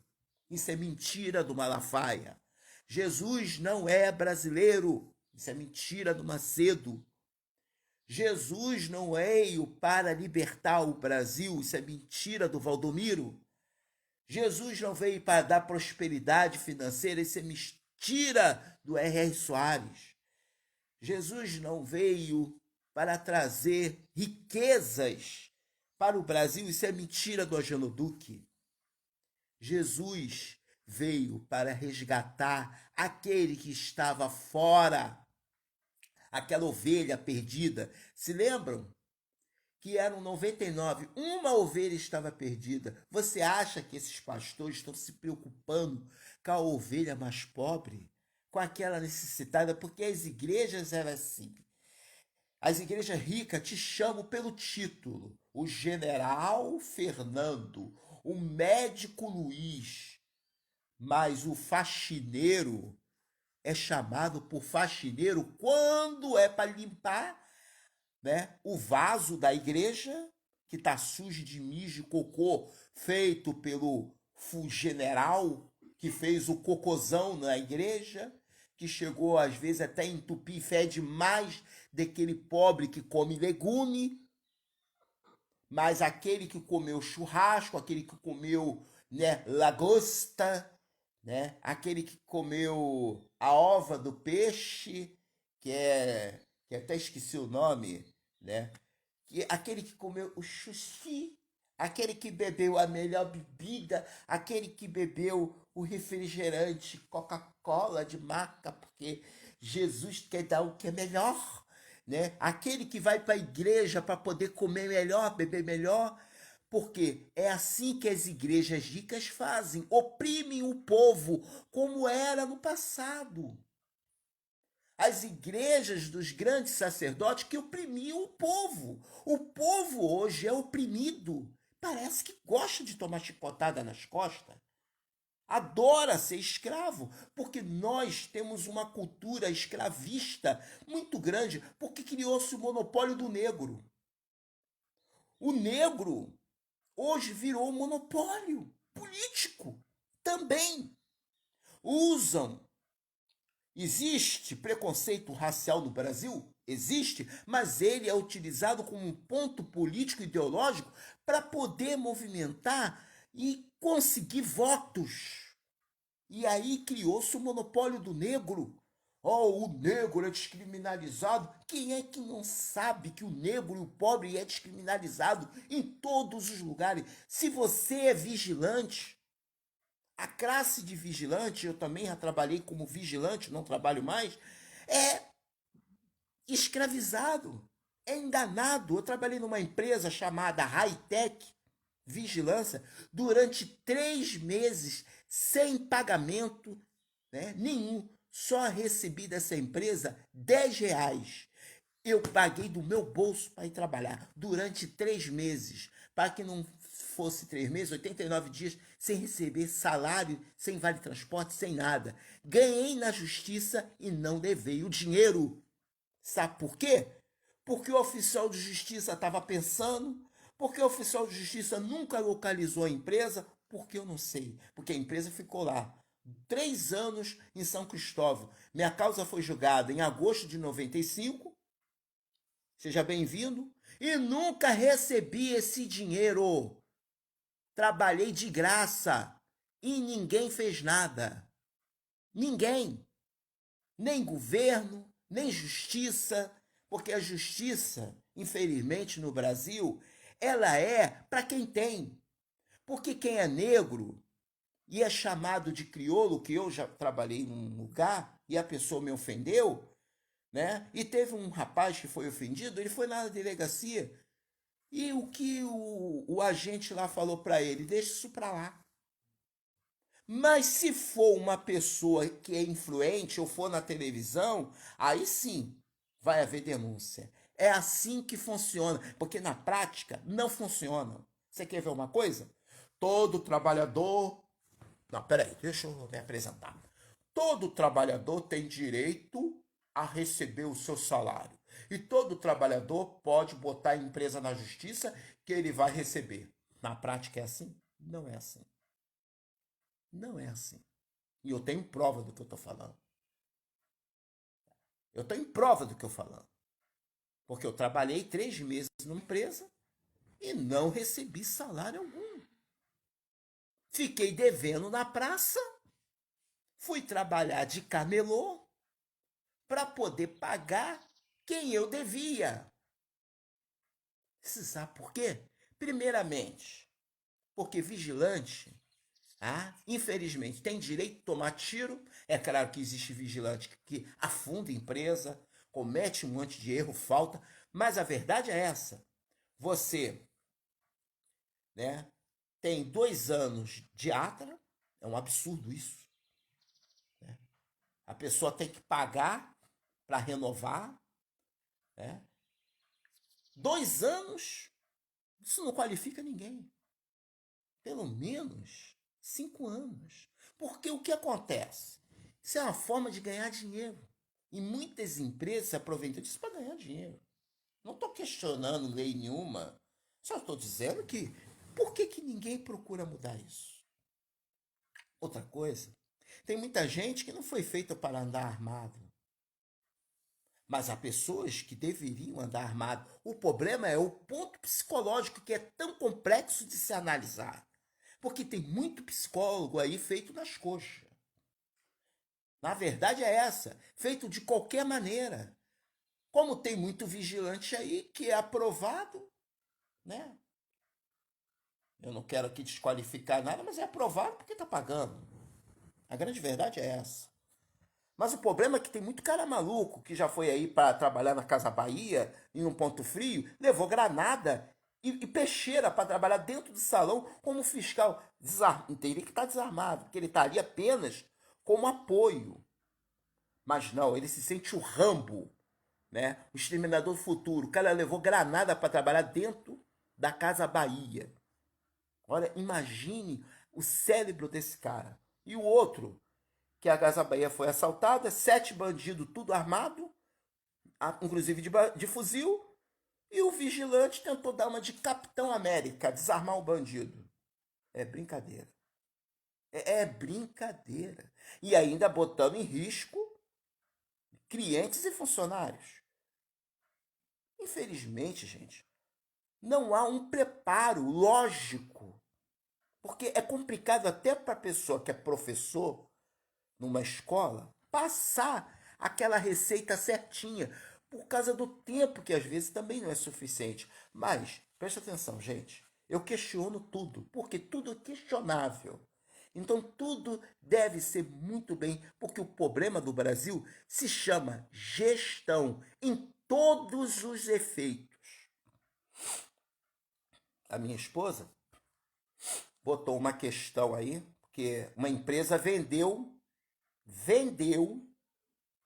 Isso é mentira do Malafaia. Jesus não é brasileiro. Isso é mentira do Macedo. Jesus não veio para libertar o Brasil. Isso é mentira do Valdomiro. Jesus não veio para dar prosperidade financeira. Isso é mentira do R.R. Soares. Jesus não veio para trazer riquezas para o Brasil. Isso é mentira do Ageno Duque. Jesus veio para resgatar aquele que estava fora, aquela ovelha perdida. Se lembram? Que eram 99, uma ovelha estava perdida. Você acha que esses pastores estão se preocupando com a ovelha mais pobre? Com aquela necessitada? Porque as igrejas eram assim. As igrejas ricas te chamam pelo título. O general Fernando, o médico Luiz. Mas o faxineiro é chamado por faxineiro quando é para limpar, né, o vaso da igreja, que está sujo de mijo e cocô, feito pelo general que fez o cocôzão na igreja, que chegou às vezes até entupir e fede mais daquele pobre que come legume, mas aquele que comeu churrasco, aquele que comeu, né, lagosta, né, aquele que comeu a ova do peixe, que até esqueci o nome, né, aquele que comeu o sushi, aquele que bebeu a melhor bebida, aquele que bebeu o refrigerante Coca-Cola de marca, porque Jesus quer dar o que é melhor, né? Aquele que vai para a igreja para poder comer melhor, beber melhor, porque é assim que as igrejas ricas fazem, oprimem o povo, como era no passado. As igrejas dos grandes sacerdotes que oprimiam o povo. O povo hoje é oprimido. Parece que gosta de tomar chicotada nas costas. Adora ser escravo, porque nós temos uma cultura escravista muito grande, porque criou-se o monopólio do negro. O negro hoje virou um monopólio político também. Usam. Existe preconceito racial no Brasil? Existe, mas ele é utilizado como um ponto político ideológico para poder movimentar e conseguir votos. E aí criou-se o monopólio do negro. Oh, o negro é descriminalizado. Quem é que não sabe que o negro e o pobre é descriminalizado em todos os lugares? Se você é vigilante, a classe de vigilante, eu também já trabalhei como vigilante, não trabalho mais, é escravizado, é enganado. Eu trabalhei numa empresa chamada Hightech Vigilância durante 3 meses sem pagamento, né, nenhum. Só recebi dessa empresa R$ 10. Eu paguei do meu bolso para ir trabalhar durante 3 meses, para que não fosse 3 meses, 89 dias, sem receber salário, sem vale transporte, sem nada. Ganhei na justiça e não levei o dinheiro. Sabe por quê? Porque o oficial de justiça estava pensando, porque o oficial de justiça nunca localizou a empresa, porque eu não sei, porque a empresa ficou lá 3 anos em São Cristóvão. Minha causa foi julgada em agosto de 95. Seja bem-vindo. E nunca recebi esse dinheiro. Trabalhei de graça e ninguém fez nada. Ninguém. Nem governo, nem justiça, porque a justiça, infelizmente no Brasil, ela é para quem tem. Porque quem é negro e é chamado de crioulo, que eu já trabalhei num lugar e a pessoa me ofendeu, né? E teve um rapaz que foi ofendido, ele foi lá na delegacia e o que o agente lá falou para ele, deixa isso para lá. Mas se for uma pessoa que é influente ou for na televisão, aí sim vai haver denúncia. É assim que funciona, porque na prática não funciona. Você quer ver uma coisa? Todo trabalhador. Não, peraí, deixa eu me apresentar. Todo trabalhador tem direito a receber o seu salário. E todo trabalhador pode botar a empresa na justiça que ele vai receber. Na prática é assim? Não é assim. Não é assim. E eu tenho prova do que eu estou falando. Eu tenho prova do que eu estou falando. Porque eu trabalhei 3 meses numa empresa e não recebi salário algum. Fiquei devendo na praça, fui trabalhar de camelô para poder pagar quem eu devia. Você sabe por quê? Primeiramente, porque vigilante, infelizmente, tem direito de tomar tiro. É claro que existe vigilante que afunda a empresa, comete um monte de erro, falta, mas a verdade é essa. Você, né, tem 2 anos de átara, é um absurdo isso. Né? A pessoa tem que pagar para renovar. Né? 2 anos, isso não qualifica ninguém. Pelo menos 5 anos. Porque o que acontece? Isso é uma forma de ganhar dinheiro. E muitas empresas se aproveitam disso para ganhar dinheiro. Não estou questionando lei nenhuma. Só estou dizendo que por que ninguém procura mudar isso? Outra coisa, tem muita gente que não foi feita para andar armado. Mas há pessoas que deveriam andar armado. O problema é o ponto psicológico que é tão complexo de se analisar. Porque tem muito psicólogo aí feito nas coxas. Na verdade é essa, feito de qualquer maneira. Como tem muito vigilante aí que é aprovado, né? Eu não quero aqui desqualificar nada, mas é aprovado porque está pagando. A grande verdade é essa. Mas o problema é que tem muito cara maluco que já foi aí para trabalhar na Casa Bahia, em um ponto frio, levou granada e peixeira para trabalhar dentro do salão como fiscal. Teria que estar desarmado, porque ele estaria apenas como apoio. Mas não, ele se sente o Rambo, né? O exterminador do futuro. O cara levou granada para trabalhar dentro da Casa Bahia. Olha, imagine o cérebro desse cara. E o outro, que a Casa Bahia foi assaltada, 7 bandidos, tudo armado, inclusive de fuzil, e o vigilante tentou dar uma de Capitão América, desarmar o bandido. É brincadeira. É brincadeira. E ainda botando em risco clientes e funcionários. Infelizmente, gente, não há um preparo lógico. Porque é complicado até para a pessoa que é professor numa escola passar aquela receita certinha, por causa do tempo que às vezes também não é suficiente. Mas, preste atenção, gente, eu questiono tudo, porque tudo é questionável. Então tudo deve ser muito bem, porque o problema do Brasil se chama gestão em todos os efeitos. A minha esposa botou uma questão aí, porque uma empresa vendeu,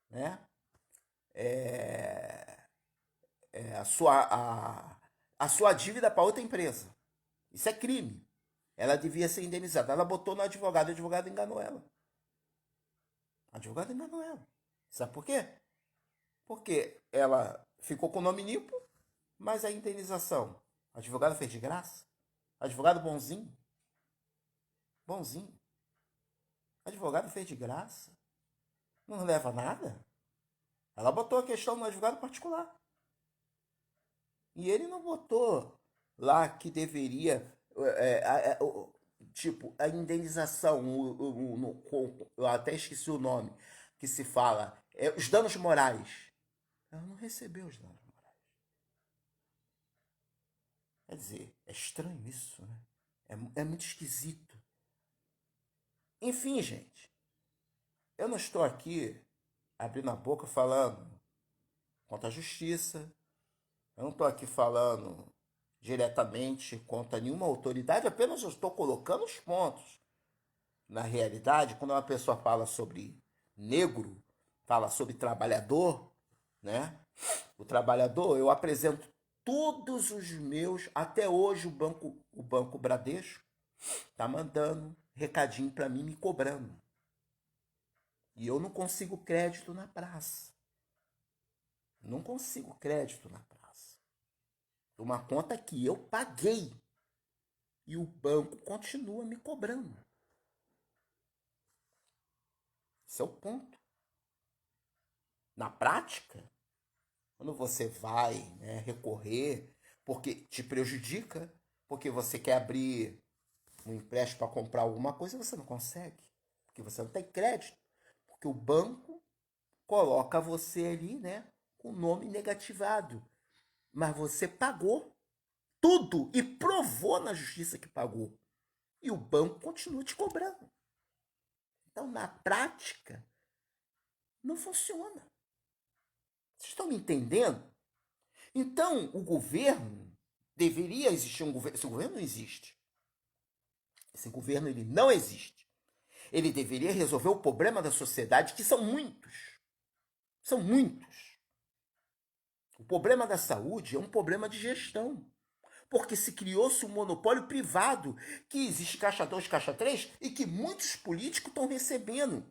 né, é, a sua dívida para outra empresa. Isso é crime. Ela devia ser indenizada. Ela botou no advogado, o advogado enganou ela. O advogado enganou ela. Sabe por quê? Porque ela ficou com o nome limpo, mas a indenização, o advogado fez de graça. Advogado bonzinho. Bonzinho. O advogado fez de graça. Não leva nada. Ela botou a questão no advogado particular. E ele não botou lá que deveria, tipo, a indenização, eu até esqueci o nome, que se fala, os danos morais. Ela não recebeu os danos morais. Quer dizer, é estranho isso, né? É muito esquisito. Enfim, gente, eu não estou aqui abrindo a boca falando contra a justiça, eu não estou aqui falando diretamente contra nenhuma autoridade, apenas eu estou colocando os pontos. Na realidade, quando uma pessoa fala sobre negro, fala sobre trabalhador, né? O trabalhador, eu apresento todos os meus, até hoje o banco Bradesco tá mandando recadinho para mim me cobrando. E eu não consigo crédito na praça. Não consigo crédito na praça. Uma conta que eu paguei e o banco continua me cobrando. Esse é o ponto. Na prática, quando você vai, né, recorrer, porque te prejudica, porque você quer abrir um empréstimo para comprar alguma coisa, você não consegue, porque você não tem crédito, porque o banco coloca você ali, né, com o nome negativado, mas você pagou tudo e provou na justiça que pagou, e o banco continua te cobrando. Então, na prática, não funciona. Vocês estão me entendendo? Então, o governo deveria existir um governo. Esse governo não existe. Esse governo ele não existe. Ele deveria resolver o problema da sociedade, que são muitos. São muitos. O problema da saúde é um problema de gestão. Porque se criou-se um monopólio privado, que existe caixa 2, caixa 3, e que muitos políticos estão recebendo.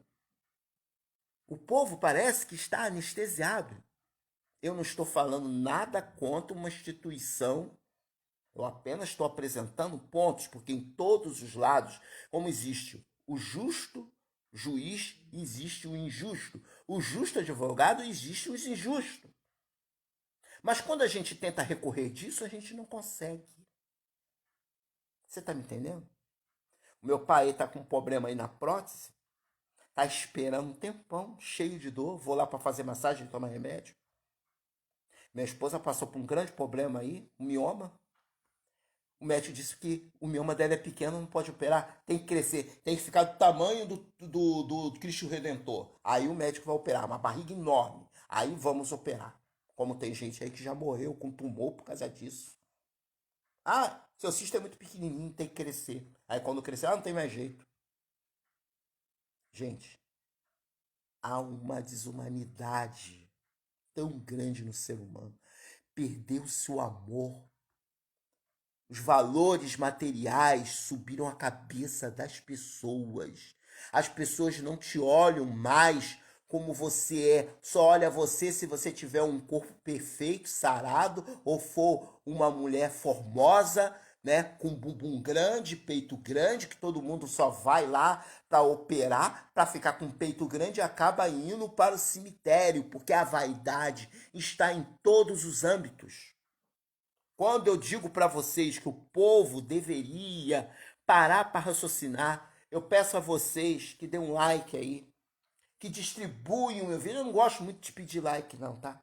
O povo parece que está anestesiado. Eu não estou falando nada contra uma instituição. Eu apenas estou apresentando pontos, porque em todos os lados, como existe o justo juiz, existe o injusto. O justo advogado, existe os injustos. Mas quando a gente tenta recorrer disso, a gente não consegue. Você está me entendendo? O meu pai está com um problema aí na prótese, está esperando um tempão, cheio de dor. Vou lá para fazer massagem, tomar remédio. Minha esposa passou por um grande problema aí, um mioma. O médico disse que o mioma dela é pequeno, não pode operar, tem que crescer, tem que ficar do tamanho do Cristo Redentor. Aí o médico vai operar, uma barriga enorme. Aí vamos operar. Como tem gente aí que já morreu com tumor por causa disso. Ah, seu cisto é muito pequenininho, tem que crescer. Aí quando crescer, não tem mais jeito. Gente, há uma desumanidade tão grande no ser humano. Perdeu-se o amor. Os valores materiais subiram a cabeça das pessoas. As pessoas não te olham mais como você é. Só olha você se você tiver um corpo perfeito, sarado, ou for uma mulher formosa, né, com bumbum grande, peito grande, que todo mundo só vai lá para operar, para ficar com peito grande e acaba indo para o cemitério, porque a vaidade está em todos os âmbitos. Quando eu digo para vocês que o povo deveria parar para raciocinar, eu peço a vocês que dêem um like aí, que distribuem o meu vídeo. Eu não gosto muito de pedir like não, tá?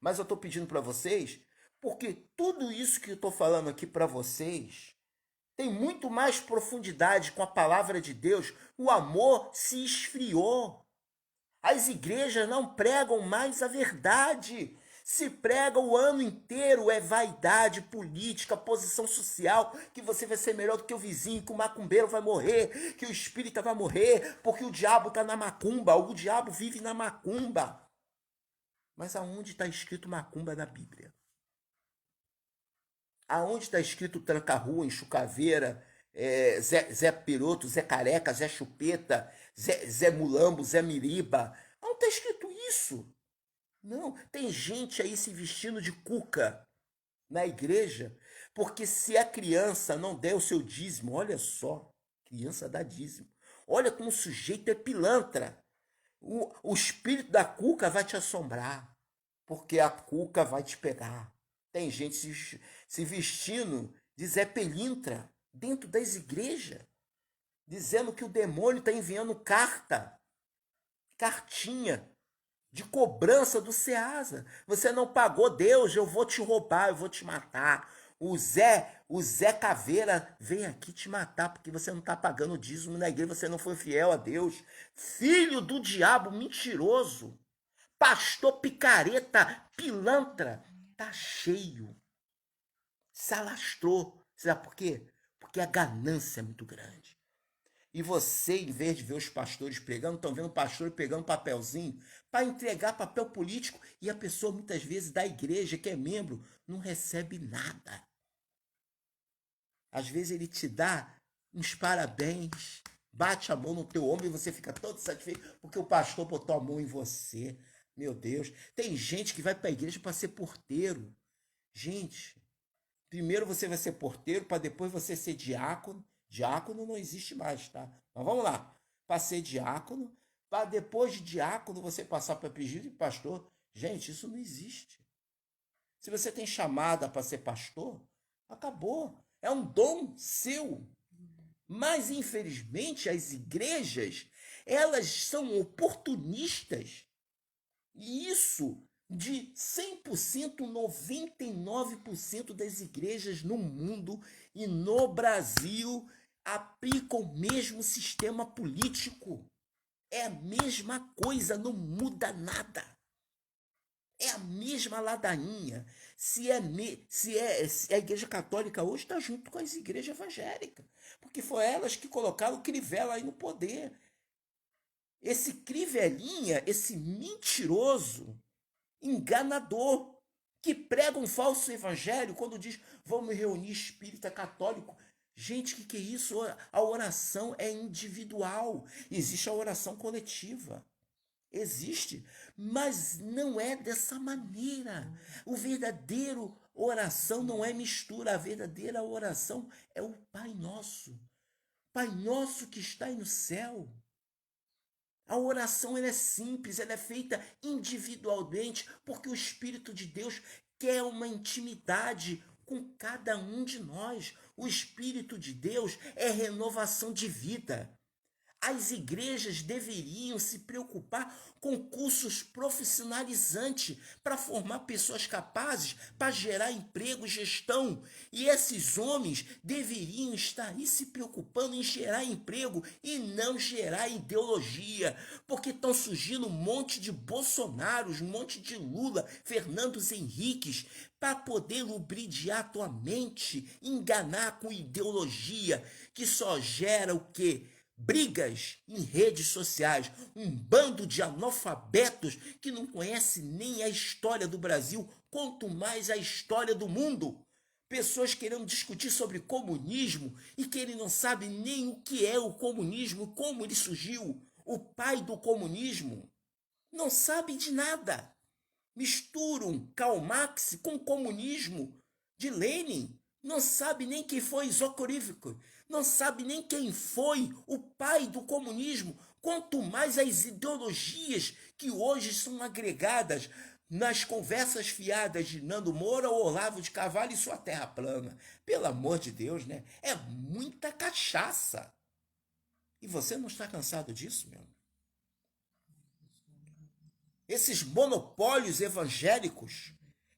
Mas eu estou pedindo para vocês, porque tudo isso que eu estou falando aqui para vocês tem muito mais profundidade com a palavra de Deus. O amor se esfriou. As igrejas não pregam mais a verdade. Se prega o ano inteiro é vaidade política, posição social, que você vai ser melhor do que o vizinho, que o macumbeiro vai morrer, que o espírita vai morrer, porque o diabo está na macumba, o diabo vive na macumba. Mas aonde está escrito macumba na Bíblia? Aonde está escrito tranca-rua, enxucaveira, Zé Piroto, Zé Careca, Zé Chupeta, Zé Mulambo, Zé Miriba? Onde está escrito isso? Não, tem gente aí se vestindo de cuca na igreja, porque se a criança não der o seu dízimo, olha só, criança dá dízimo. Olha como o sujeito é pilantra. O espírito da cuca vai te assombrar, porque a cuca vai te pegar. Tem gente se vestindo de Zé Pelintra dentro das igrejas, dizendo que o demônio está enviando cartinha de cobrança do Ceasa. Você não pagou, Deus, eu vou te roubar, eu vou te matar. O Zé Caveira vem aqui te matar porque você não está pagando o dízimo na igreja, você não foi fiel a Deus. Filho do diabo mentiroso, pastor picareta, pilantra, tá cheio, se alastrou. Sabe por quê? Porque a ganância é muito grande. E você, em vez de ver os pastores pregando, estão vendo o pastor pegando papelzinho para entregar papel político e a pessoa, muitas vezes, da igreja, que é membro, não recebe nada. Às vezes ele te dá uns parabéns, bate a mão no teu ombro e você fica todo satisfeito porque o pastor botou a mão em você. Meu Deus, tem gente que vai para a igreja para ser porteiro. Gente, primeiro você vai ser porteiro para depois você ser diácono. Diácono não existe mais, tá? Mas vamos lá. Para ser diácono, para depois de diácono você passar para presbítero e pastor. Gente, isso não existe. Se você tem chamada para ser pastor, acabou. É um dom seu. Mas, infelizmente, as igrejas, elas são oportunistas. E isso de 100%, 99% das igrejas no mundo e no Brasil aplicam o mesmo sistema político. É a mesma coisa, não muda nada. É a mesma ladainha. Se a igreja católica hoje está junto com as igrejas evangélicas, porque foi elas que colocaram o Crivella aí no poder. Esse Crivelinha, esse mentiroso, enganador, que prega um falso evangelho quando diz vamos reunir espírita católico. Gente, o que é isso? A oração é individual. Existe a oração coletiva. Existe, mas não é dessa maneira. O verdadeiro oração não é mistura. A verdadeira oração é o Pai Nosso. Pai Nosso que está aí no céu. A oração ela é simples, ela é feita individualmente, porque o Espírito de Deus quer uma intimidade com cada um de nós. O Espírito de Deus é renovação de vida. As igrejas deveriam se preocupar com cursos profissionalizantes para formar pessoas capazes para gerar emprego e gestão. E esses homens deveriam estar aí se preocupando em gerar emprego e não gerar ideologia, porque estão surgindo um monte de Bolsonaros, um monte de Lula, Fernandos Henriques, para poder lubridiar a tua mente, enganar com ideologia, que só gera o quê? Brigas em redes sociais, um bando de analfabetos que não conhece nem a história do Brasil, quanto mais a história do mundo. Pessoas querendo discutir sobre comunismo e que ele não sabe nem o que é o comunismo, como ele surgiu. O pai do comunismo não sabe de nada. Misturam Karl Marx com comunismo de Lenin. Não sabe nem quem foi Sokorovsky, não sabe nem quem foi o pai do comunismo, quanto mais as ideologias que hoje são agregadas nas conversas fiadas de Nando Moura ou Olavo de Carvalho e sua terra plana. Pelo amor de Deus, né? É muita cachaça. E você não está cansado disso, meu? Esses monopólios evangélicos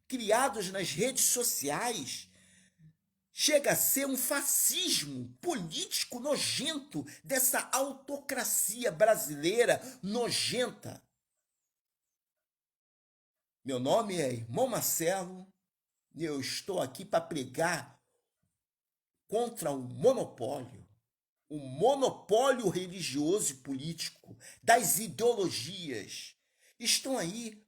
criados nas redes sociais chega a ser um fascismo político nojento dessa autocracia brasileira nojenta. Meu nome é Irmão Marcelo e eu estou aqui para pregar contra o monopólio religioso e político das ideologias. Estão aí.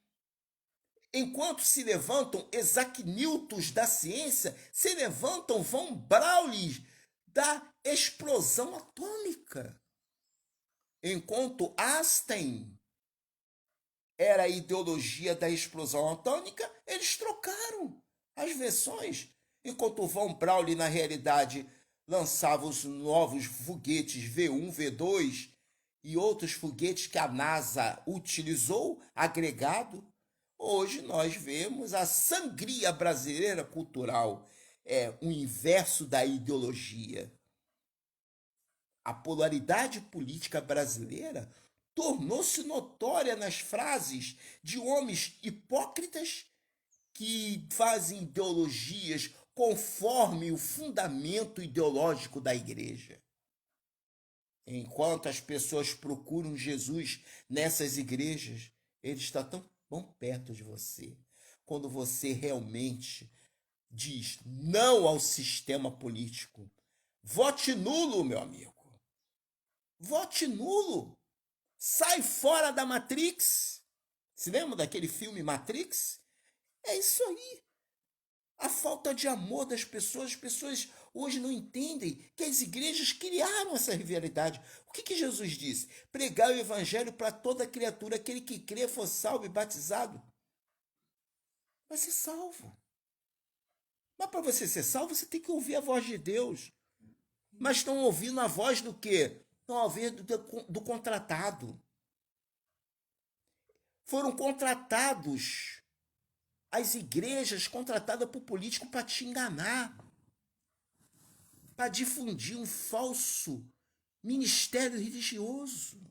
Enquanto se levantam Isaac Newton da ciência, se levantam Von Braun da explosão atômica. Enquanto Einstein era a ideologia da explosão atômica, eles trocaram as versões. Enquanto Von Braun, na realidade, lançava os novos foguetes V1, V2 e outros foguetes que a NASA utilizou, agregado, hoje nós vemos a sangria brasileira cultural, o inverso da ideologia. A polaridade política brasileira tornou-se notória nas frases de homens hipócritas que fazem ideologias conforme o fundamento ideológico da igreja. Enquanto as pessoas procuram Jesus nessas igrejas, ele está tão perto de você. Quando você realmente diz não ao sistema político, vote nulo, meu amigo. Vote nulo. Sai fora da Matrix. Se lembra daquele filme Matrix? É isso aí. A falta de amor das pessoas, as pessoas hoje não entendem que as igrejas criaram essa rivalidade. O que Jesus disse? Pregar o evangelho para toda criatura, aquele que crê, for salvo e batizado, vai ser salvo. Mas para você ser salvo, você tem que ouvir a voz de Deus. Mas estão ouvindo a voz do quê? Estão ouvindo do contratado. Foram contratados. As igrejas contratadas por político para te enganar, para difundir um falso ministério religioso.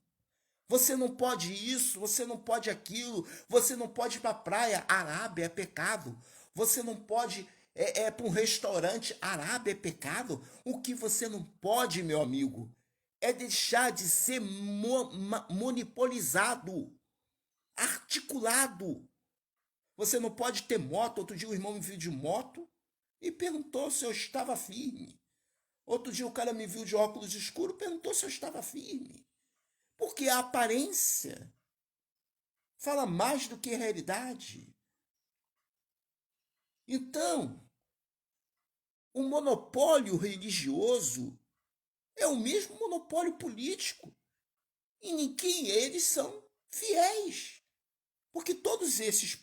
Você não pode isso, você não pode aquilo, você não pode ir para a praia, Arábia é pecado. Você não pode para um restaurante, Arábia é pecado. O que você não pode, meu amigo, é deixar de ser monopolizado, articulado. Você não pode ter moto. Outro dia o irmão me viu de moto e perguntou se eu estava firme. Outro dia o cara me viu de óculos escuros e perguntou se eu estava firme. Porque a aparência fala mais do que a realidade. Então, o monopólio religioso é o mesmo monopólio político. E ninguém eles são fiéis. Porque todos esses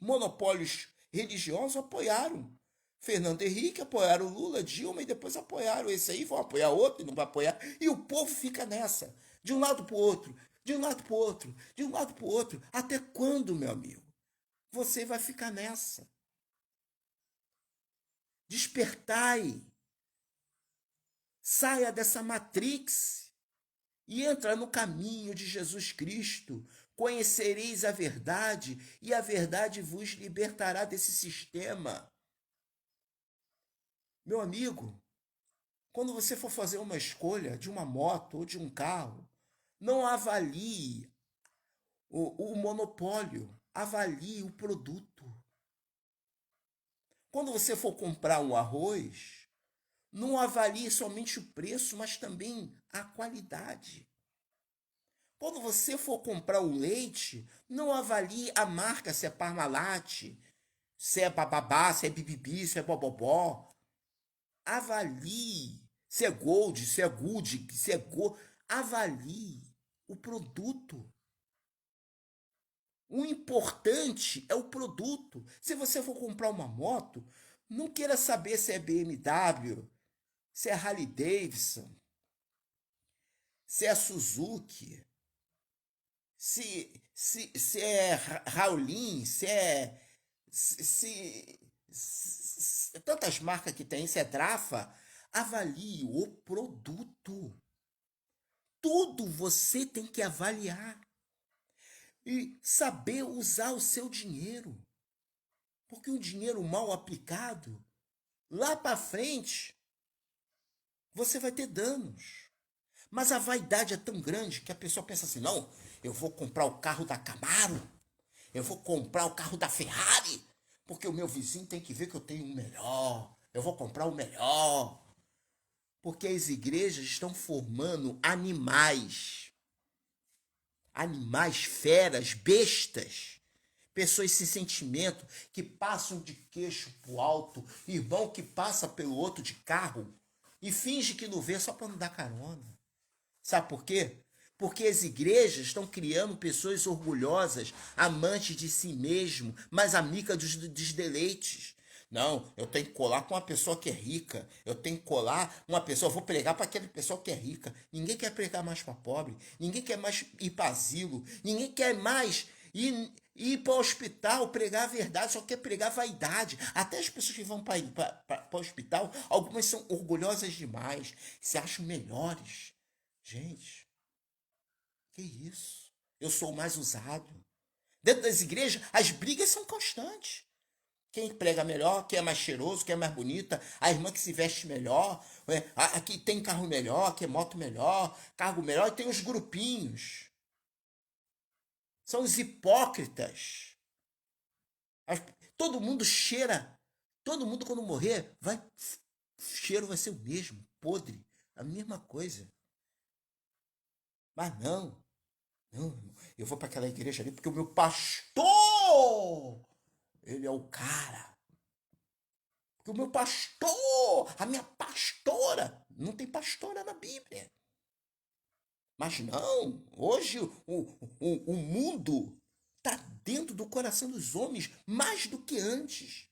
monopólios religiosos apoiaram Fernando Henrique, apoiaram Lula, Dilma e depois apoiaram esse aí, vão apoiar outro e não vai apoiar. E o povo fica nessa, de um lado para o outro, de um lado para o outro, de um lado para o outro. Até quando, meu amigo? Você vai ficar nessa. Despertai. Saia dessa matrix e entra no caminho de Jesus Cristo. Conhecereis a verdade, e a verdade vos libertará desse sistema. Meu amigo, quando você for fazer uma escolha de uma moto ou de um carro, não avalie o monopólio, avalie o produto. Quando você for comprar um arroz, não avalie somente o preço, mas também a qualidade. Quando você for comprar um leite, não avalie a marca, se é Parmalat, se é bababá, se é bibibi, se é bobobó. Avalie se é Gold, se é Good, se é Go. Avalie o produto. O importante é o produto. Se você for comprar uma moto, não queira saber se é BMW, se é Harley Davidson, se é Suzuki, se é Raulin, se é. Tantas marcas que tem, se é Drafa. Avalie o produto. Tudo você tem que avaliar. E saber usar o seu dinheiro. Porque um dinheiro mal aplicado, lá para frente, você vai ter danos. Mas a vaidade é tão grande que a pessoa pensa assim: não, eu vou comprar o carro da Camaro, eu vou comprar o carro da Ferrari, porque o meu vizinho tem que ver que eu tenho o melhor, eu vou comprar o melhor. Porque as igrejas estão formando animais, feras, bestas, pessoas sem sentimento, que passam de queixo pro alto, irmão que passa pelo outro de carro e finge que não vê só para não dar carona. Sabe por quê? Porque as igrejas estão criando pessoas orgulhosas, amantes de si mesmo, mas amigas dos deleites. Não, eu tenho que colar com uma pessoa que é rica. Eu tenho que colar uma pessoa, eu vou pregar para aquela pessoa que é rica. Ninguém quer pregar mais para pobre. Ninguém quer mais ir para asilo. Ninguém quer mais ir para o hospital pregar a verdade, só quer pregar vaidade. Até as pessoas que vão para o hospital, algumas são orgulhosas demais, se acham melhores. Gente, que isso? Eu sou o mais usado. Dentro das igrejas, as brigas são constantes. Quem prega melhor, quem é mais cheiroso, quem é mais bonita, a irmã que se veste melhor, aqui tem carro melhor, que é moto melhor, cargo melhor, e tem os grupinhos. São os hipócritas. Todo mundo cheira, todo mundo quando morrer, o cheiro vai ser o mesmo, podre, a mesma coisa. Mas não, eu vou para aquela igreja ali porque o meu pastor, ele é o cara. Porque o meu pastor, a minha pastora, não tem pastora na Bíblia. Mas não, hoje o mundo está dentro do coração dos homens mais do que antes.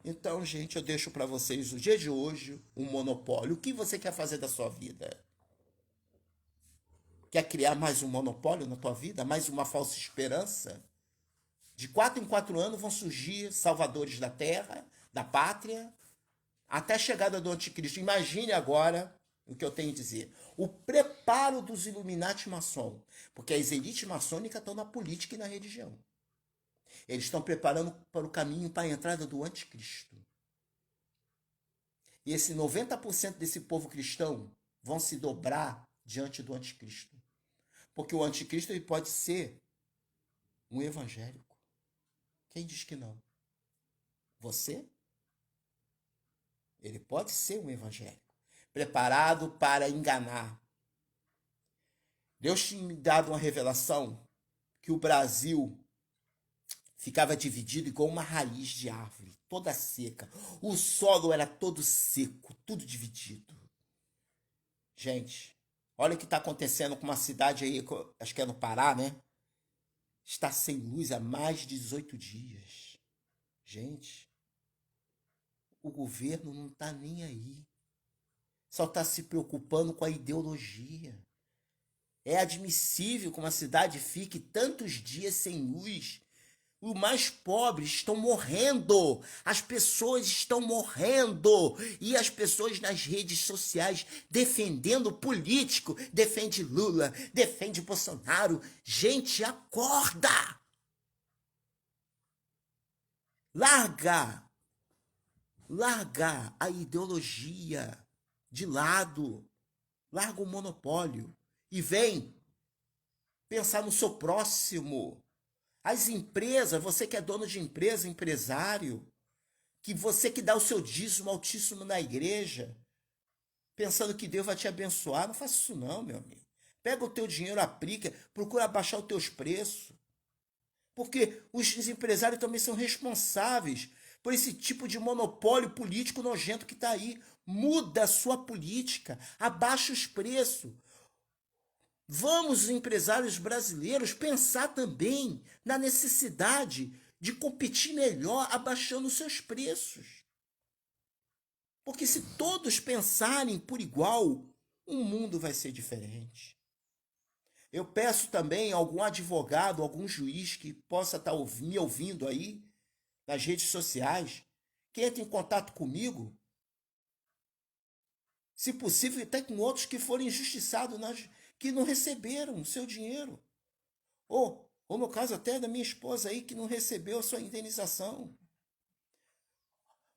Então, gente, eu deixo para vocês o dia de hoje um monopólio. O que você quer fazer da sua vida? Quer criar mais um monopólio na tua vida? Mais uma falsa esperança? De 4 em 4 anos vão surgir salvadores da terra, da pátria, até a chegada do anticristo. Imagine agora o que eu tenho a dizer. O preparo dos Illuminati maçom. Porque as elites maçônicas estão na política e na religião. Eles estão preparando para o caminho para a entrada do anticristo. E esse 90% desse povo cristão vão se dobrar diante do anticristo. Porque o anticristo ele pode ser um evangélico. Quem diz que não? Você? Ele pode ser um evangélico, preparado para enganar. Deus tinha me dado uma revelação que o Brasil ficava dividido igual uma raiz de árvore, toda seca. O solo era todo seco, tudo dividido. Gente, olha o que está acontecendo com uma cidade aí, acho que é no Pará, né? Está sem luz há mais de 18 dias. Gente, o governo não está nem aí. Só está se preocupando com a ideologia. É admissível que uma cidade fique tantos dias sem luz. Os mais pobres estão morrendo, as pessoas estão morrendo, e as pessoas nas redes sociais defendendo político, defende Lula, defende Bolsonaro. Gente, acorda! Larga a ideologia de lado, larga o monopólio e vem pensar no seu próximo. As empresas, você que é dono de empresa, empresário, que você que dá o seu dízimo altíssimo na igreja, pensando que Deus vai te abençoar, não faça isso não, meu amigo. Pega o teu dinheiro, aplica, procura baixar os teus preços. Porque os empresários também são responsáveis por esse tipo de monopólio político nojento que está aí. Muda a sua política, abaixa os preços. Vamos, os empresários brasileiros, pensar também na necessidade de competir melhor, abaixando os seus preços. Porque se todos pensarem por igual, o mundo vai ser diferente. Eu peço também a algum advogado, algum juiz que possa estar me ouvindo aí nas redes sociais, que entre em contato comigo, se possível até com outros que forem injustiçados, que não receberam o seu dinheiro. Ou no caso até da minha esposa aí, que não recebeu a sua indenização.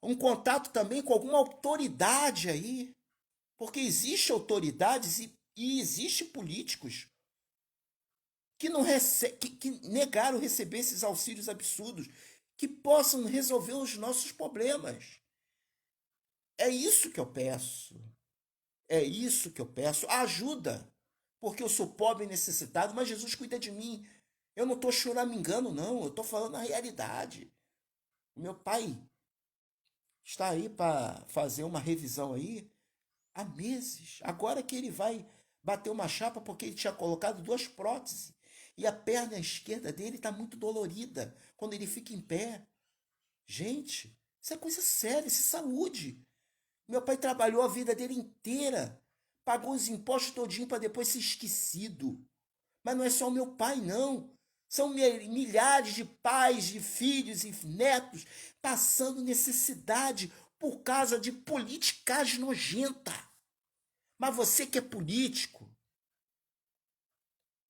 Um contato também com alguma autoridade aí, porque existe autoridades e existe políticos que não que negaram receber esses auxílios absurdos, que possam resolver os nossos problemas. É isso que eu peço. É isso que eu peço. Ajuda, porque eu sou pobre e necessitado, mas Jesus cuida de mim. Eu não estou choramingando, não. Eu estou falando a realidade. Meu pai está aí para fazer uma revisão aí há meses. Agora que ele vai bater uma chapa porque ele tinha colocado 2 próteses. E a perna esquerda dele está muito dolorida quando ele fica em pé. Gente, isso é coisa séria, isso é saúde. Meu pai trabalhou a vida dele inteira, pagou os impostos todinho para depois ser esquecido. Mas não é só o meu pai, não. São milhares de pais, de filhos e netos passando necessidade por causa de politicagem nojenta. Mas você que é político,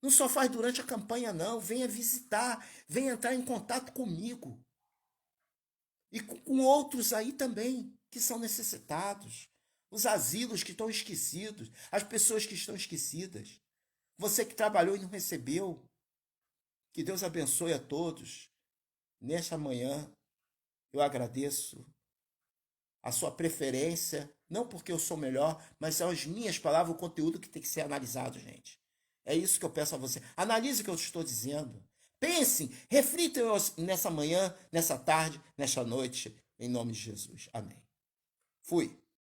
não só faz durante a campanha, não. Venha visitar, venha entrar em contato comigo. E com outros aí também, que são necessitados. Os asilos que estão esquecidos, as pessoas que estão esquecidas. Você que trabalhou e não recebeu. Que Deus abençoe a todos. Nesta manhã, eu agradeço a sua preferência, não porque eu sou melhor, mas são as minhas palavras, o conteúdo que tem que ser analisado, gente. É isso que eu peço a você. Analise o que eu estou dizendo. Pensem, reflitam nessa manhã, nessa tarde, nesta noite, em nome de Jesus. Amém. Fui.